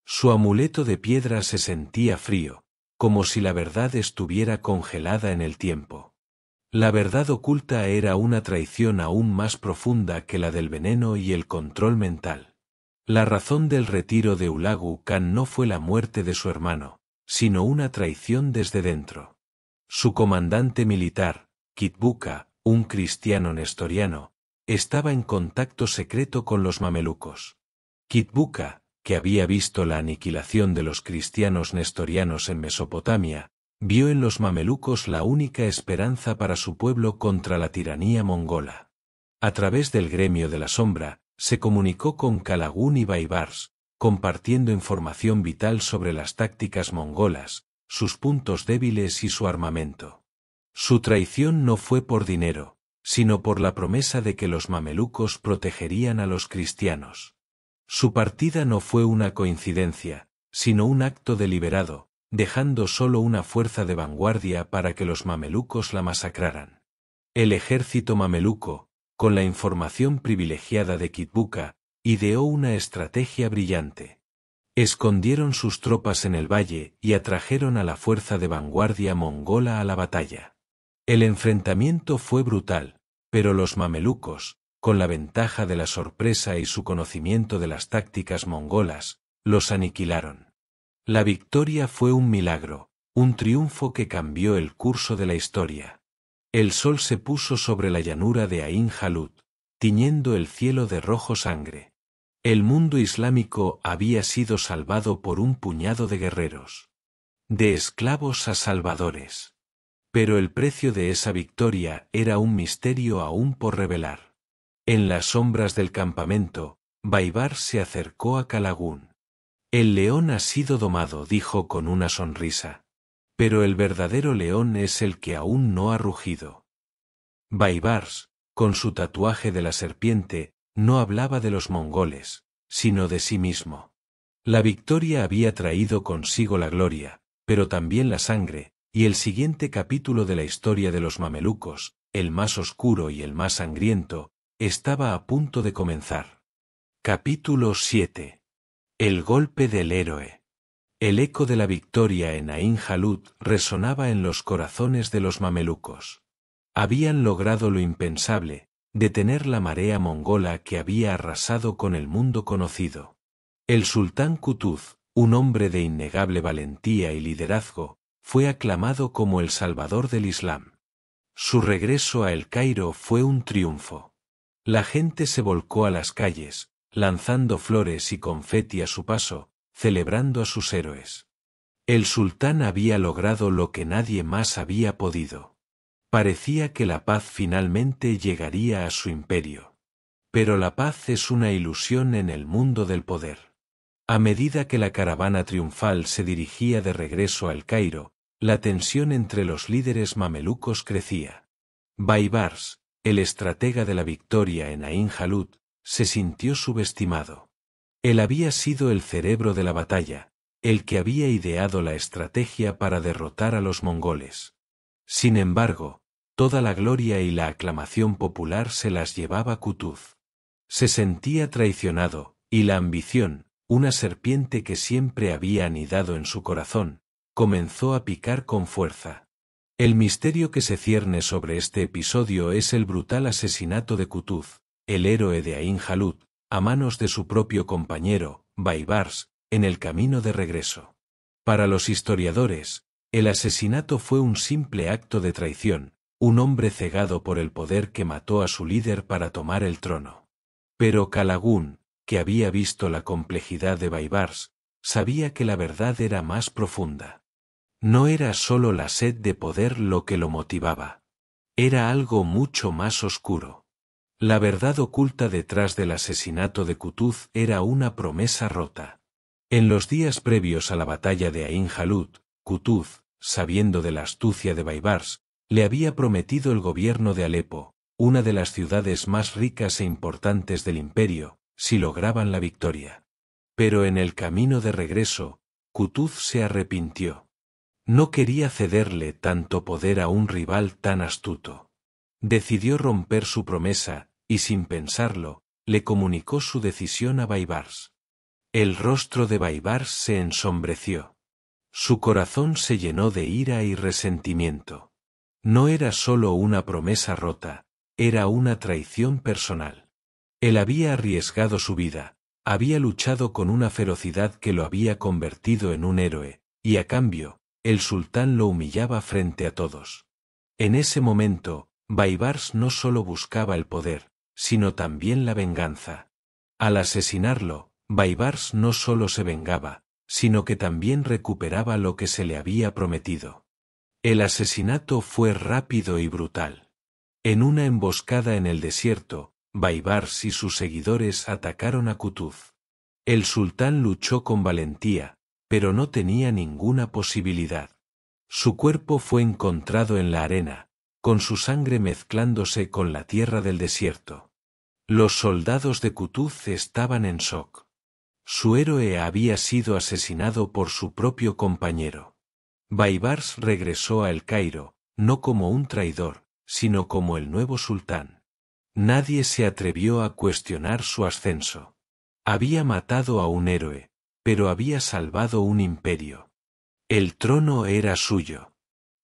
Su amuleto de piedra se sentía frío, como si la verdad estuviera congelada en el tiempo. La verdad oculta era una traición aún más profunda que la del veneno y el control mental. La razón del retiro de Hulagu Khan no fue la muerte de su hermano, sino una traición desde dentro. Su comandante militar, Kitbuka, un cristiano nestoriano, estaba en contacto secreto con los mamelucos. Kitbuka, que había visto la aniquilación de los cristianos nestorianos en Mesopotamia, vio en los mamelucos la única esperanza para su pueblo contra la tiranía mongola. A través del gremio de la sombra, se comunicó con Kalagun y Baibars, compartiendo información vital sobre las tácticas mongolas, sus puntos débiles y su armamento. Su traición no fue por dinero, sino por la promesa de que los mamelucos protegerían a los cristianos. Su partida no fue una coincidencia, sino un acto deliberado, dejando solo una fuerza de vanguardia para que los mamelucos la masacraran. El ejército mameluco, con la información privilegiada de Kitbuka, ideó una estrategia brillante. Escondieron sus tropas en el valle y atrajeron a la fuerza de vanguardia mongola a la batalla. El enfrentamiento fue brutal, pero los mamelucos, con la ventaja de la sorpresa y su conocimiento de las tácticas mongolas, los aniquilaron. La victoria fue un milagro, un triunfo que cambió el curso de la historia. El sol se puso sobre la llanura de Ain Jalut, tiñendo el cielo de rojo sangre. El mundo islámico había sido salvado por un puñado de guerreros. De esclavos a salvadores. Pero el precio de esa victoria era un misterio aún por revelar. En las sombras del campamento, Baibars se acercó a Kalagun. El león ha sido domado, dijo con una sonrisa. Pero el verdadero león es el que aún no ha rugido. Baibars, con su tatuaje de la serpiente, no hablaba de los mongoles, sino de sí mismo. La victoria había traído consigo la gloria, pero también la sangre, y el siguiente capítulo de la historia de los mamelucos el más oscuro y el más sangriento, estaba a punto de comenzar. Capítulo 7. El golpe del héroe. El eco de la victoria en Ain Jalut resonaba en los corazones de los mamelucos. Habían logrado lo impensable, detener la marea mongola que había arrasado con el mundo conocido. El sultán Kutuz, un hombre de innegable valentía y liderazgo, fue aclamado como el salvador del Islam. Su regreso a El Cairo fue un triunfo. La gente se volcó a las calles, lanzando flores y confeti a su paso, celebrando a sus héroes. El sultán había logrado lo que nadie más había podido. Parecía que la paz finalmente llegaría a su imperio. Pero la paz es una ilusión en el mundo del poder. A medida que la caravana triunfal se dirigía de regreso a El Cairo, la tensión entre los líderes mamelucos crecía. Baibars, el estratega de la victoria en Ain Jalut, se sintió subestimado. Él había sido el cerebro de la batalla, el que había ideado la estrategia para derrotar a los mongoles. Sin embargo, toda la gloria y la aclamación popular se las llevaba Kutuz. Se sentía traicionado, y la ambición, una serpiente que siempre había anidado en su corazón, comenzó a picar con fuerza. El misterio que se cierne sobre este episodio es el brutal asesinato de Kutuz, el héroe de Ain Jalut, a manos de su propio compañero, Baibars, en el camino de regreso. Para los historiadores, el asesinato fue un simple acto de traición, un hombre cegado por el poder que mató a su líder para tomar el trono. Pero Kalagún, que había visto la complejidad de Baibars, sabía que la verdad era más profunda. No era solo la sed de poder lo que lo motivaba. Era algo mucho más oscuro. La verdad oculta detrás del asesinato de Kutuz era una promesa rota. En los días previos a la batalla de Ain Jalut, Kutuz, sabiendo de la astucia de Baibars, le había prometido el gobierno de Alepo, una de las ciudades más ricas e importantes del imperio, si lograban la victoria. Pero en el camino de regreso, Kutuz se arrepintió. No quería cederle tanto poder a un rival tan astuto. Decidió romper su promesa, y sin pensarlo, le comunicó su decisión a Baibars. El rostro de Baibars se ensombreció. Su corazón se llenó de ira y resentimiento. No era solo una promesa rota, era una traición personal. Él había arriesgado su vida, había luchado con una ferocidad que lo había convertido en un héroe, y a cambio, el sultán lo humillaba frente a todos. En ese momento, Baibars no solo buscaba el poder, sino también la venganza. Al asesinarlo, Baibars no solo se vengaba, sino que también recuperaba lo que se le había prometido. El asesinato fue rápido y brutal. En una emboscada en el desierto, Baibars y sus seguidores atacaron a Kutuz. El sultán luchó con valentía, pero no tenía ninguna posibilidad. Su cuerpo fue encontrado en la arena, con su sangre mezclándose con la tierra del desierto. Los soldados de Kutuz estaban en shock. Su héroe había sido asesinado por su propio compañero. Baibars regresó a El Cairo, no como un traidor, sino como el nuevo sultán. Nadie se atrevió a cuestionar su ascenso. Había matado a un héroe, pero había salvado un imperio. El trono era suyo.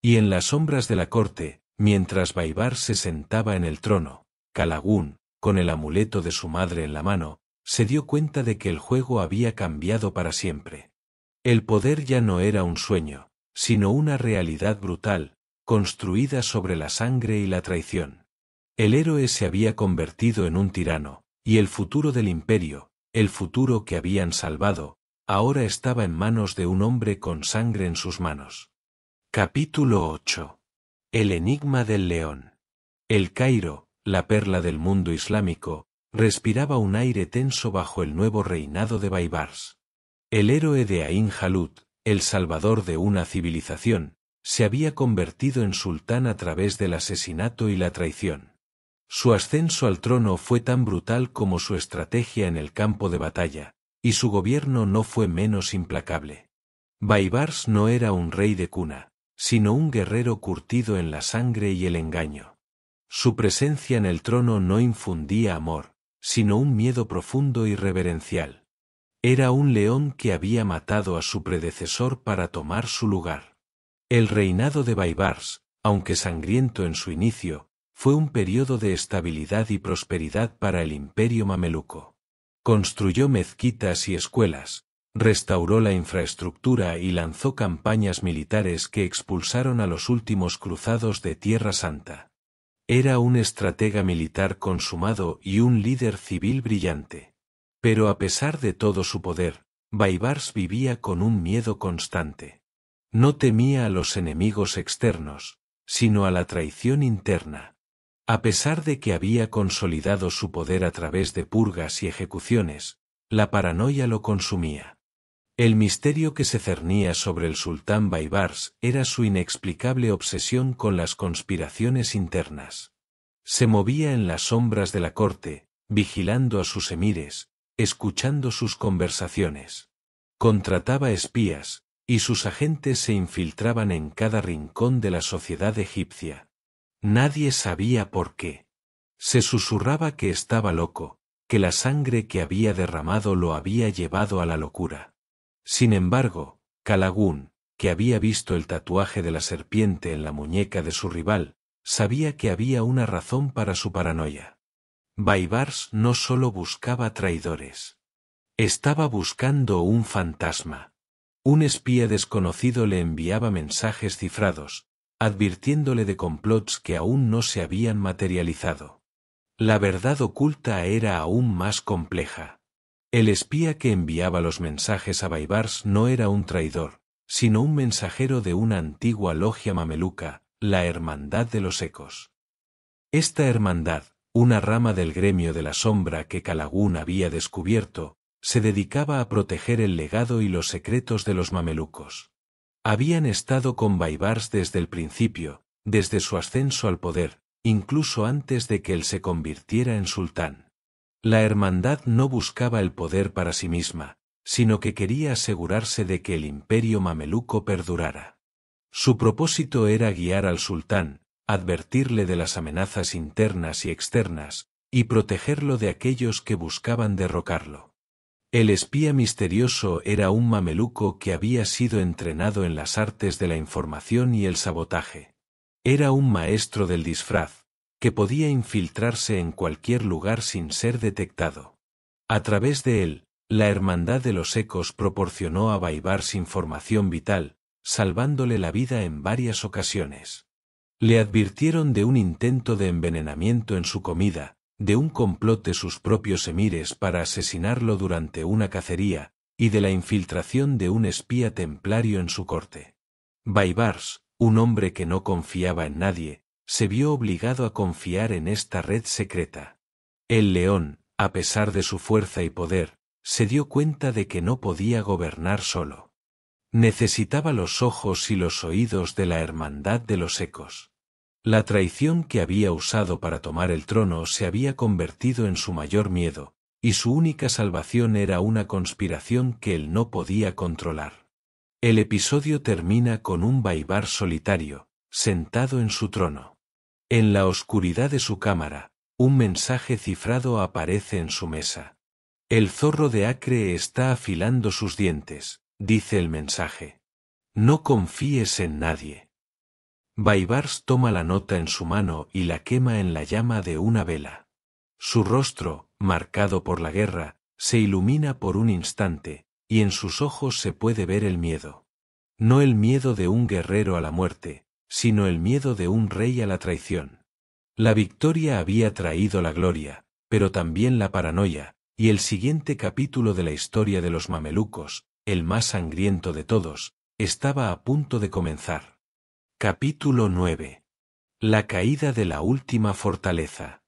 Y en las sombras de la corte, mientras Baibars se sentaba en el trono, Kalagún, con el amuleto de su madre en la mano, se dio cuenta de que el juego había cambiado para siempre. El poder ya no era un sueño, sino una realidad brutal, construida sobre la sangre y la traición. El héroe se había convertido en un tirano, y el futuro del imperio, el futuro que habían salvado, ahora estaba en manos de un hombre con sangre en sus manos. Capítulo 8. El enigma del león. El Cairo, la perla del mundo islámico, respiraba un aire tenso bajo el nuevo reinado de Baibars. El héroe de Ain Jalut, el salvador de una civilización, se había convertido en sultán a través del asesinato y la traición. Su ascenso al trono fue tan brutal como su estrategia en el campo de batalla, y su gobierno no fue menos implacable. Baibars no era un rey de cuna, sino un guerrero curtido en la sangre y el engaño. Su presencia en el trono no infundía amor, sino un miedo profundo y reverencial. Era un león que había matado a su predecesor para tomar su lugar. El reinado de Baibars, aunque sangriento en su inicio, fue un periodo de estabilidad y prosperidad para el imperio mameluco. Construyó mezquitas y escuelas, restauró la infraestructura y lanzó campañas militares que expulsaron a los últimos cruzados de Tierra Santa. Era un estratega militar consumado y un líder civil brillante. Pero a pesar de todo su poder, Baibars vivía con un miedo constante. No temía a los enemigos externos, sino a la traición interna. A pesar de que había consolidado su poder a través de purgas y ejecuciones, la paranoia lo consumía. El misterio que se cernía sobre el sultán Baibars era su inexplicable obsesión con las conspiraciones internas. Se movía en las sombras de la corte, vigilando a sus emires, escuchando sus conversaciones. Contrataba espías, y sus agentes se infiltraban en cada rincón de la sociedad egipcia. Nadie sabía por qué. Se susurraba que estaba loco, que la sangre que había derramado lo había llevado a la locura. Sin embargo, Kalagún, que había visto el tatuaje de la serpiente en la muñeca de su rival, sabía que había una razón para su paranoia. Baibars no solo buscaba traidores. Estaba buscando un fantasma. Un espía desconocido le enviaba mensajes cifrados, advirtiéndole de complots que aún no se habían materializado. La verdad oculta era aún más compleja. El espía que enviaba los mensajes a Baibars no era un traidor, sino un mensajero de una antigua logia mameluca, la Hermandad de los Ecos. Esta hermandad, una rama del gremio de la sombra que Kalagún había descubierto, se dedicaba a proteger el legado y los secretos de los mamelucos. Habían estado con Baibars desde el principio, desde su ascenso al poder, incluso antes de que él se convirtiera en sultán. La hermandad no buscaba el poder para sí misma, sino que quería asegurarse de que el imperio mameluco perdurara. Su propósito era guiar al sultán, advertirle de las amenazas internas y externas, y protegerlo de aquellos que buscaban derrocarlo. El espía misterioso era un mameluco que había sido entrenado en las artes de la información y el sabotaje. Era un maestro del disfraz, que podía infiltrarse en cualquier lugar sin ser detectado. A través de él, la Hermandad de los Ecos proporcionó a Baibars información vital, salvándole la vida en varias ocasiones. Le advirtieron de un intento de envenenamiento en su comida, de un complot de sus propios emires para asesinarlo durante una cacería, y de la infiltración de un espía templario en su corte. Baibars, un hombre que no confiaba en nadie, se vio obligado a confiar en esta red secreta. El león, a pesar de su fuerza y poder, se dio cuenta de que no podía gobernar solo. Necesitaba los ojos y los oídos de la Hermandad de los Ecos. La traición que había usado para tomar el trono se había convertido en su mayor miedo, y su única salvación era una conspiración que él no podía controlar. El episodio termina con un Baibars solitario, sentado en su trono. En la oscuridad de su cámara, un mensaje cifrado aparece en su mesa. El zorro de Acre está afilando sus dientes, dice el mensaje. No confíes en nadie. Baibars toma la nota en su mano y la quema en la llama de una vela. Su rostro, marcado por la guerra, se ilumina por un instante, y en sus ojos se puede ver el miedo. No el miedo de un guerrero a la muerte, sino el miedo de un rey a la traición. La victoria había traído la gloria, pero también la paranoia, y el siguiente capítulo de la historia de los mamelucos, el más sangriento de todos, estaba a punto de comenzar. Capítulo 9. La caída de la última fortaleza.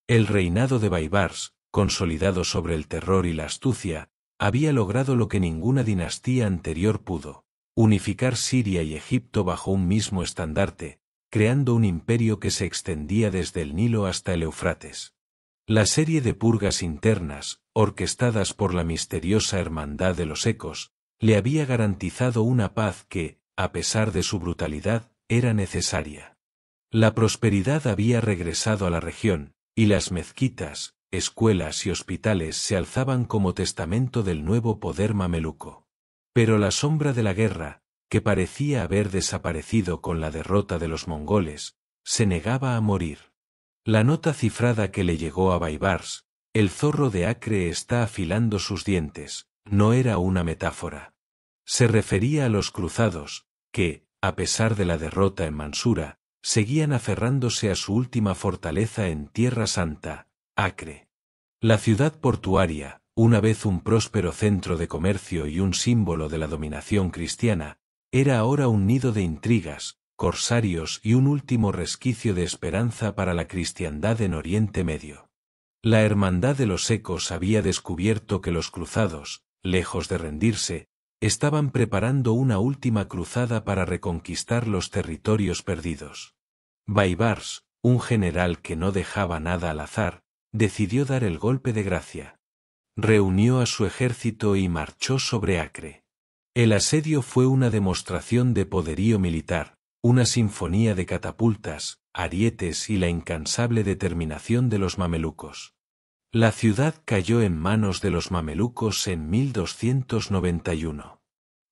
El reinado de Baibars, consolidado sobre el terror y la astucia, había logrado lo que ninguna dinastía anterior pudo: unificar Siria y Egipto bajo un mismo estandarte, creando un imperio que se extendía desde el Nilo hasta el Éufrates. La serie de purgas internas, orquestadas por la misteriosa Hermandad de los Ecos, le había garantizado una paz que, a pesar de su brutalidad, era necesaria. La prosperidad había regresado a la región, y las mezquitas, escuelas y hospitales se alzaban como testamento del nuevo poder mameluco. Pero la sombra de la guerra, que parecía haber desaparecido con la derrota de los mongoles, se negaba a morir. La nota cifrada que le llegó a Baibars, el zorro de Acre está afilando sus dientes, no era una metáfora. Se refería a los cruzados, que, a pesar de la derrota en Mansura, seguían aferrándose a su última fortaleza en Tierra Santa, Acre. La ciudad portuaria, una vez un próspero centro de comercio y un símbolo de la dominación cristiana, era ahora un nido de intrigas, corsarios y un último resquicio de esperanza para la cristiandad en Oriente Medio. La Hermandad de los Ecos había descubierto que los cruzados, lejos de rendirse, estaban preparando una última cruzada para reconquistar los territorios perdidos. Baibars, un general que no dejaba nada al azar, decidió dar el golpe de gracia. Reunió a su ejército y marchó sobre Acre. El asedio fue una demostración de poderío militar, una sinfonía de catapultas, arietes y la incansable determinación de los mamelucos. La ciudad cayó en manos de los mamelucos en 1291.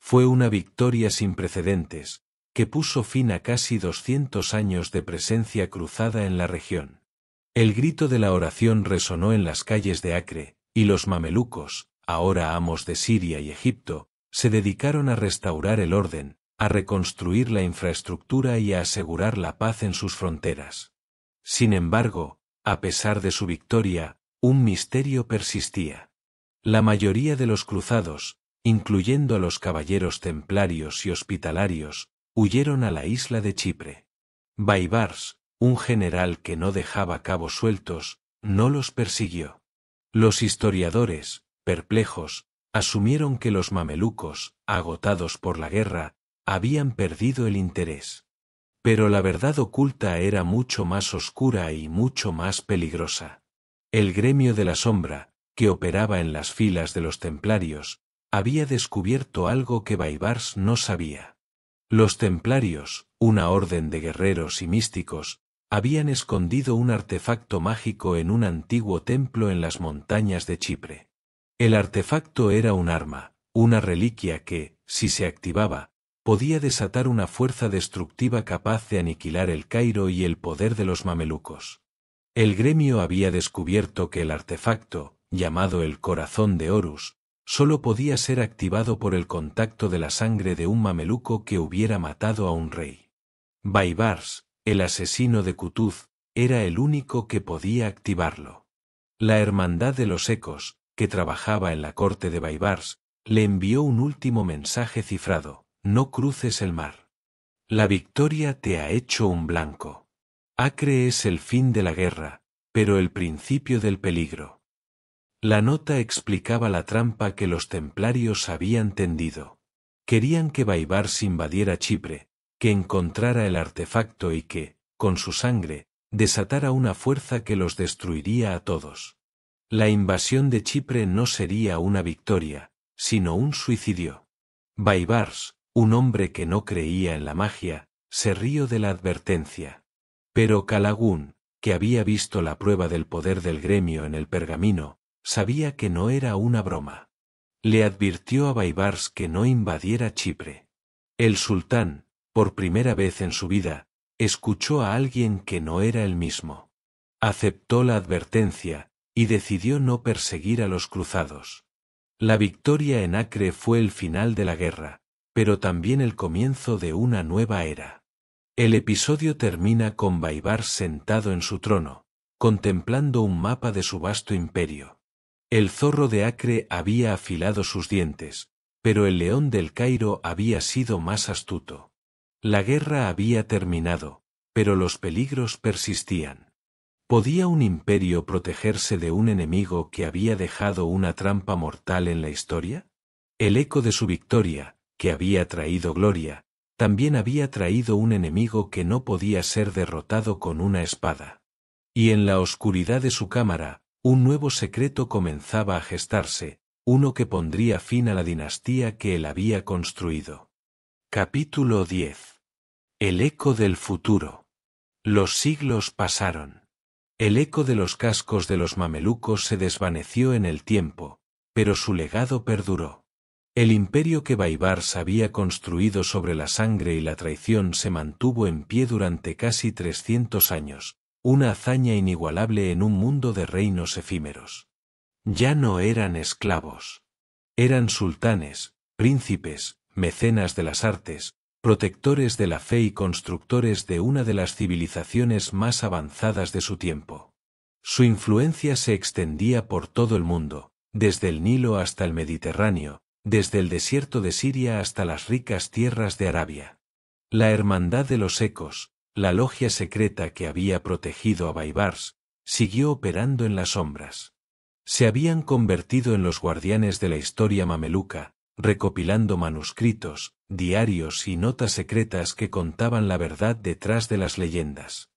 Fue una victoria sin precedentes, que puso fin a casi 200 años de presencia cruzada en la región. El grito de la oración resonó en las calles de Acre, y los mamelucos, ahora amos de Siria y Egipto, se dedicaron a restaurar el orden, a reconstruir la infraestructura y a asegurar la paz en sus fronteras. Sin embargo, a pesar de su victoria, un misterio persistía. La mayoría de los cruzados, incluyendo a los caballeros templarios y hospitalarios, huyeron a la isla de Chipre. Baibars, un general que no dejaba cabos sueltos, no los persiguió. Los historiadores, perplejos, asumieron que los mamelucos, agotados por la guerra, habían perdido el interés. Pero la verdad oculta era mucho más oscura y mucho más peligrosa. El gremio de la sombra, que operaba en las filas de los templarios, había descubierto algo que Baibars no sabía. Los templarios, una orden de guerreros y místicos, habían escondido un artefacto mágico en un antiguo templo en las montañas de Chipre. El artefacto era un arma, una reliquia que, si se activaba, podía desatar una fuerza destructiva capaz de aniquilar el Cairo y el poder de los mamelucos. El gremio había descubierto que el artefacto, llamado el corazón de Horus, solo podía ser activado por el contacto de la sangre de un mameluco que hubiera matado a un rey. Baibars, el asesino de Kutuz, era el único que podía activarlo. La Hermandad de los Ecos, que trabajaba en la corte de Baibars, le envió un último mensaje cifrado: no cruces el mar. La victoria te ha hecho un blanco. Acre es el fin de la guerra, pero el principio del peligro. La nota explicaba la trampa que los templarios habían tendido. Querían que Baibars invadiera Chipre, que encontrara el artefacto y que, con su sangre, desatara una fuerza que los destruiría a todos. La invasión de Chipre no sería una victoria, sino un suicidio. Baibars, un hombre que no creía en la magia, se rió de la advertencia. Pero Calagún, que había visto la prueba del poder del gremio en el pergamino, sabía que no era una broma. Le advirtió a Baibars que no invadiera Chipre. El sultán, por primera vez en su vida, escuchó a alguien que no era él mismo. Aceptó la advertencia, y decidió no perseguir a los cruzados. La victoria en Acre fue el final de la guerra, pero también el comienzo de una nueva era. El episodio termina con Baibars sentado en su trono, contemplando un mapa de su vasto imperio. El zorro de Acre había afilado sus dientes, pero el león del Cairo había sido más astuto. La guerra había terminado, pero los peligros persistían. ¿Podía un imperio protegerse de un enemigo que había dejado una trampa mortal en la historia? El eco de su victoria, que había traído gloria, también había traído un enemigo que no podía ser derrotado con una espada. Y en la oscuridad de su cámara, un nuevo secreto comenzaba a gestarse, uno que pondría fin a la dinastía que él había construido. Capítulo 10. El eco del futuro. Los siglos pasaron. El eco de los cascos de los mamelucos se desvaneció en el tiempo, pero su legado perduró. El imperio que Baibars había construido sobre la sangre y la traición se mantuvo en pie durante casi 300 años, una hazaña inigualable en un mundo de reinos efímeros. Ya no eran esclavos. Eran sultanes, príncipes, mecenas de las artes, protectores de la fe y constructores de una de las civilizaciones más avanzadas de su tiempo. Su influencia se extendía por todo el mundo, desde el Nilo hasta el Mediterráneo, desde el desierto de Siria hasta las ricas tierras de Arabia. La Hermandad de los Ecos, la logia secreta que había protegido a Baibars, siguió operando en las sombras. Se habían convertido en los guardianes de la historia mameluca, recopilando manuscritos, diarios y notas secretas que contaban la verdad detrás de las leyendas.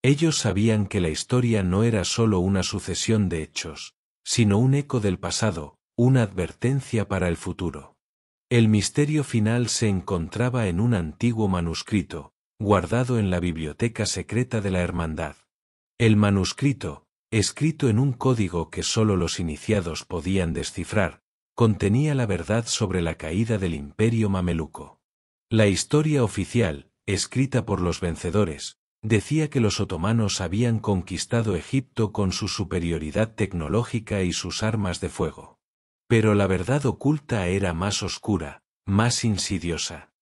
Ellos sabían que la historia no era solo una sucesión de hechos, sino un eco del pasado, una advertencia para el futuro. El misterio final se encontraba en un antiguo manuscrito, guardado en la biblioteca secreta de la Hermandad. El manuscrito, escrito en un código que solo los iniciados podían descifrar, contenía la verdad sobre la caída del imperio mameluco. La historia oficial, escrita por los vencedores, decía que los otomanos habían conquistado Egipto con su superioridad tecnológica y sus armas de fuego. Pero la verdad oculta era más oscura, más insidiosa.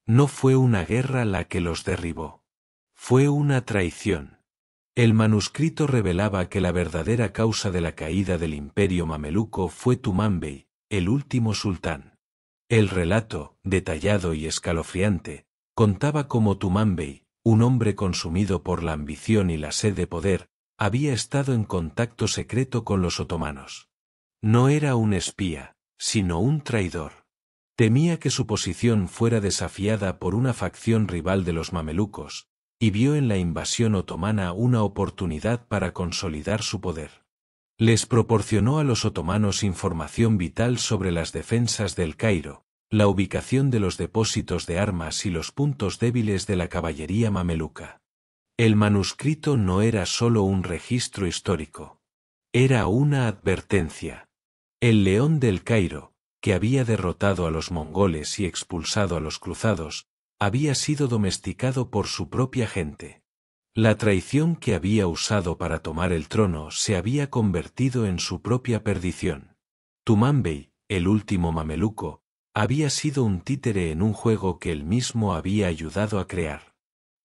No fue una guerra la que los derribó. Fue una traición. El manuscrito revelaba que la verdadera causa de la caída del imperio mameluco fue Tuman Bey, el último sultán. El relato, detallado y escalofriante, contaba cómo Tuman Bey, un hombre consumido por la ambición y la sed de poder, había estado en contacto secreto con los otomanos. No era un espía, sino un traidor. Temía que su posición fuera desafiada por una facción rival de los mamelucos, y vio en la invasión otomana una oportunidad para consolidar su poder. Les proporcionó a los otomanos información vital sobre las defensas del Cairo, la ubicación de los depósitos de armas y los puntos débiles de la caballería mameluca. El manuscrito no era solo un registro histórico. Era una advertencia. El león del Cairo, que había derrotado a los mongoles y expulsado a los cruzados, había sido domesticado por su propia gente. La traición que había usado para tomar el trono se había convertido en su propia perdición. Tuman Bey, el último mameluco, había sido un títere en un juego que él mismo había ayudado a crear.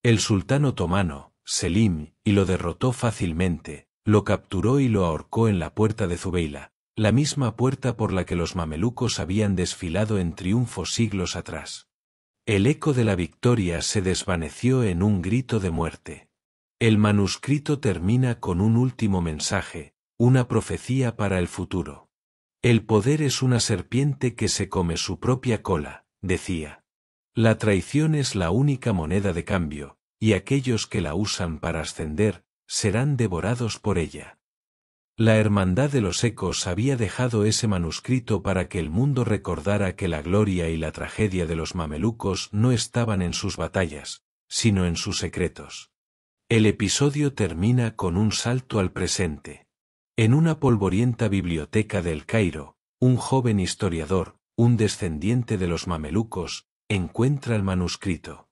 El sultán otomano, Selim, y lo derrotó fácilmente, lo capturó y lo ahorcó en la puerta de Zubeila, la misma puerta por la que los mamelucos habían desfilado en triunfo siglos atrás. El eco de la victoria se desvaneció en un grito de muerte. El manuscrito termina con un último mensaje, una profecía para el futuro. El poder es una serpiente que se come su propia cola, decía. La traición es la única moneda de cambio, y aquellos que la usan para ascender, serán devorados por ella. La Hermandad de los Ecos había dejado ese manuscrito para que el mundo recordara que la gloria y la tragedia de los mamelucos no estaban en sus batallas, sino en sus secretos. El episodio termina con un salto al presente. En una polvorienta biblioteca del Cairo, un joven historiador, un descendiente de los mamelucos, encuentra el manuscrito.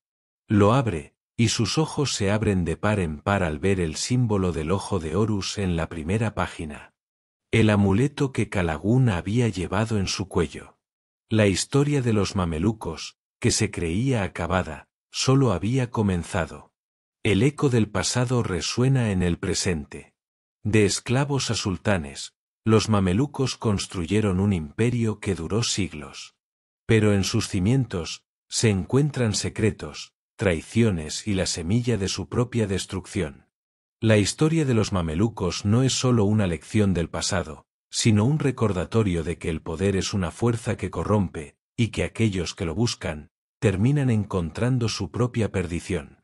Lo abre, y sus ojos se abren de par en par al ver el símbolo del ojo de Horus en la primera página. El amuleto que Kalagún había llevado en su cuello. La historia de los mamelucos, que se creía acabada, solo había comenzado. El eco del pasado resuena en el presente. De esclavos a sultanes, los mamelucos construyeron un imperio que duró siglos. Pero en sus cimientos, se encuentran secretos, traiciones y la semilla de su propia destrucción. La historia de los mamelucos no es solo una lección del pasado, sino un recordatorio de que el poder es una fuerza que corrompe, y que aquellos que lo buscan, terminan encontrando su propia perdición.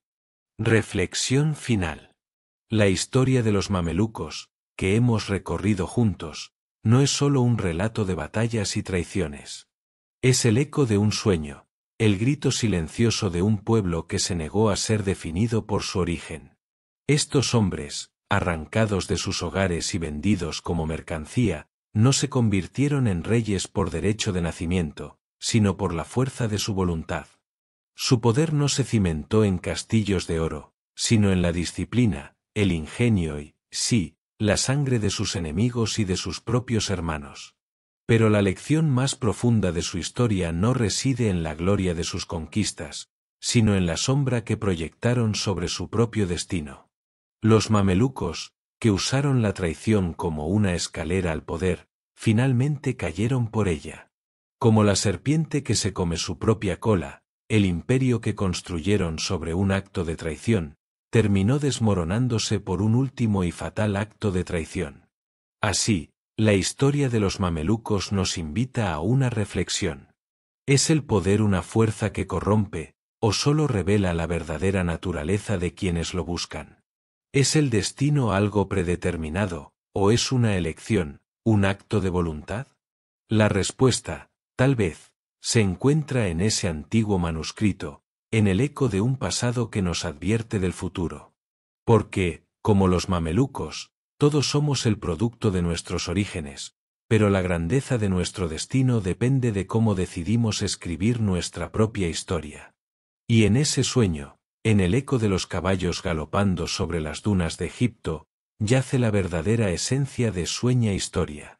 Reflexión final. La historia de los mamelucos, que hemos recorrido juntos, no es solo un relato de batallas y traiciones. Es el eco de un sueño, el grito silencioso de un pueblo que se negó a ser definido por su origen. Estos hombres, arrancados de sus hogares y vendidos como mercancía, no se convirtieron en reyes por derecho de nacimiento, sino por la fuerza de su voluntad. Su poder no se cimentó en castillos de oro, sino en la disciplina, el ingenio y, sí, la sangre de sus enemigos y de sus propios hermanos. Pero la lección más profunda de su historia no reside en la gloria de sus conquistas, sino en la sombra que proyectaron sobre su propio destino. Los mamelucos, que usaron la traición como una escalera al poder, finalmente cayeron por ella. Como la serpiente que se come su propia cola, el imperio que construyeron sobre un acto de traición, terminó desmoronándose por un último y fatal acto de traición. Así, la historia de los mamelucos nos invita a una reflexión. ¿Es el poder una fuerza que corrompe, o solo revela la verdadera naturaleza de quienes lo buscan? ¿Es el destino algo predeterminado, o es una elección, un acto de voluntad? La respuesta, tal vez, se encuentra en ese antiguo manuscrito, en el eco de un pasado que nos advierte del futuro. Porque, como los mamelucos, todos somos el producto de nuestros orígenes, pero la grandeza de nuestro destino depende de cómo decidimos escribir nuestra propia historia. Y en ese sueño, en el eco de los caballos galopando sobre las dunas de Egipto, yace la verdadera esencia de Sueña Historia.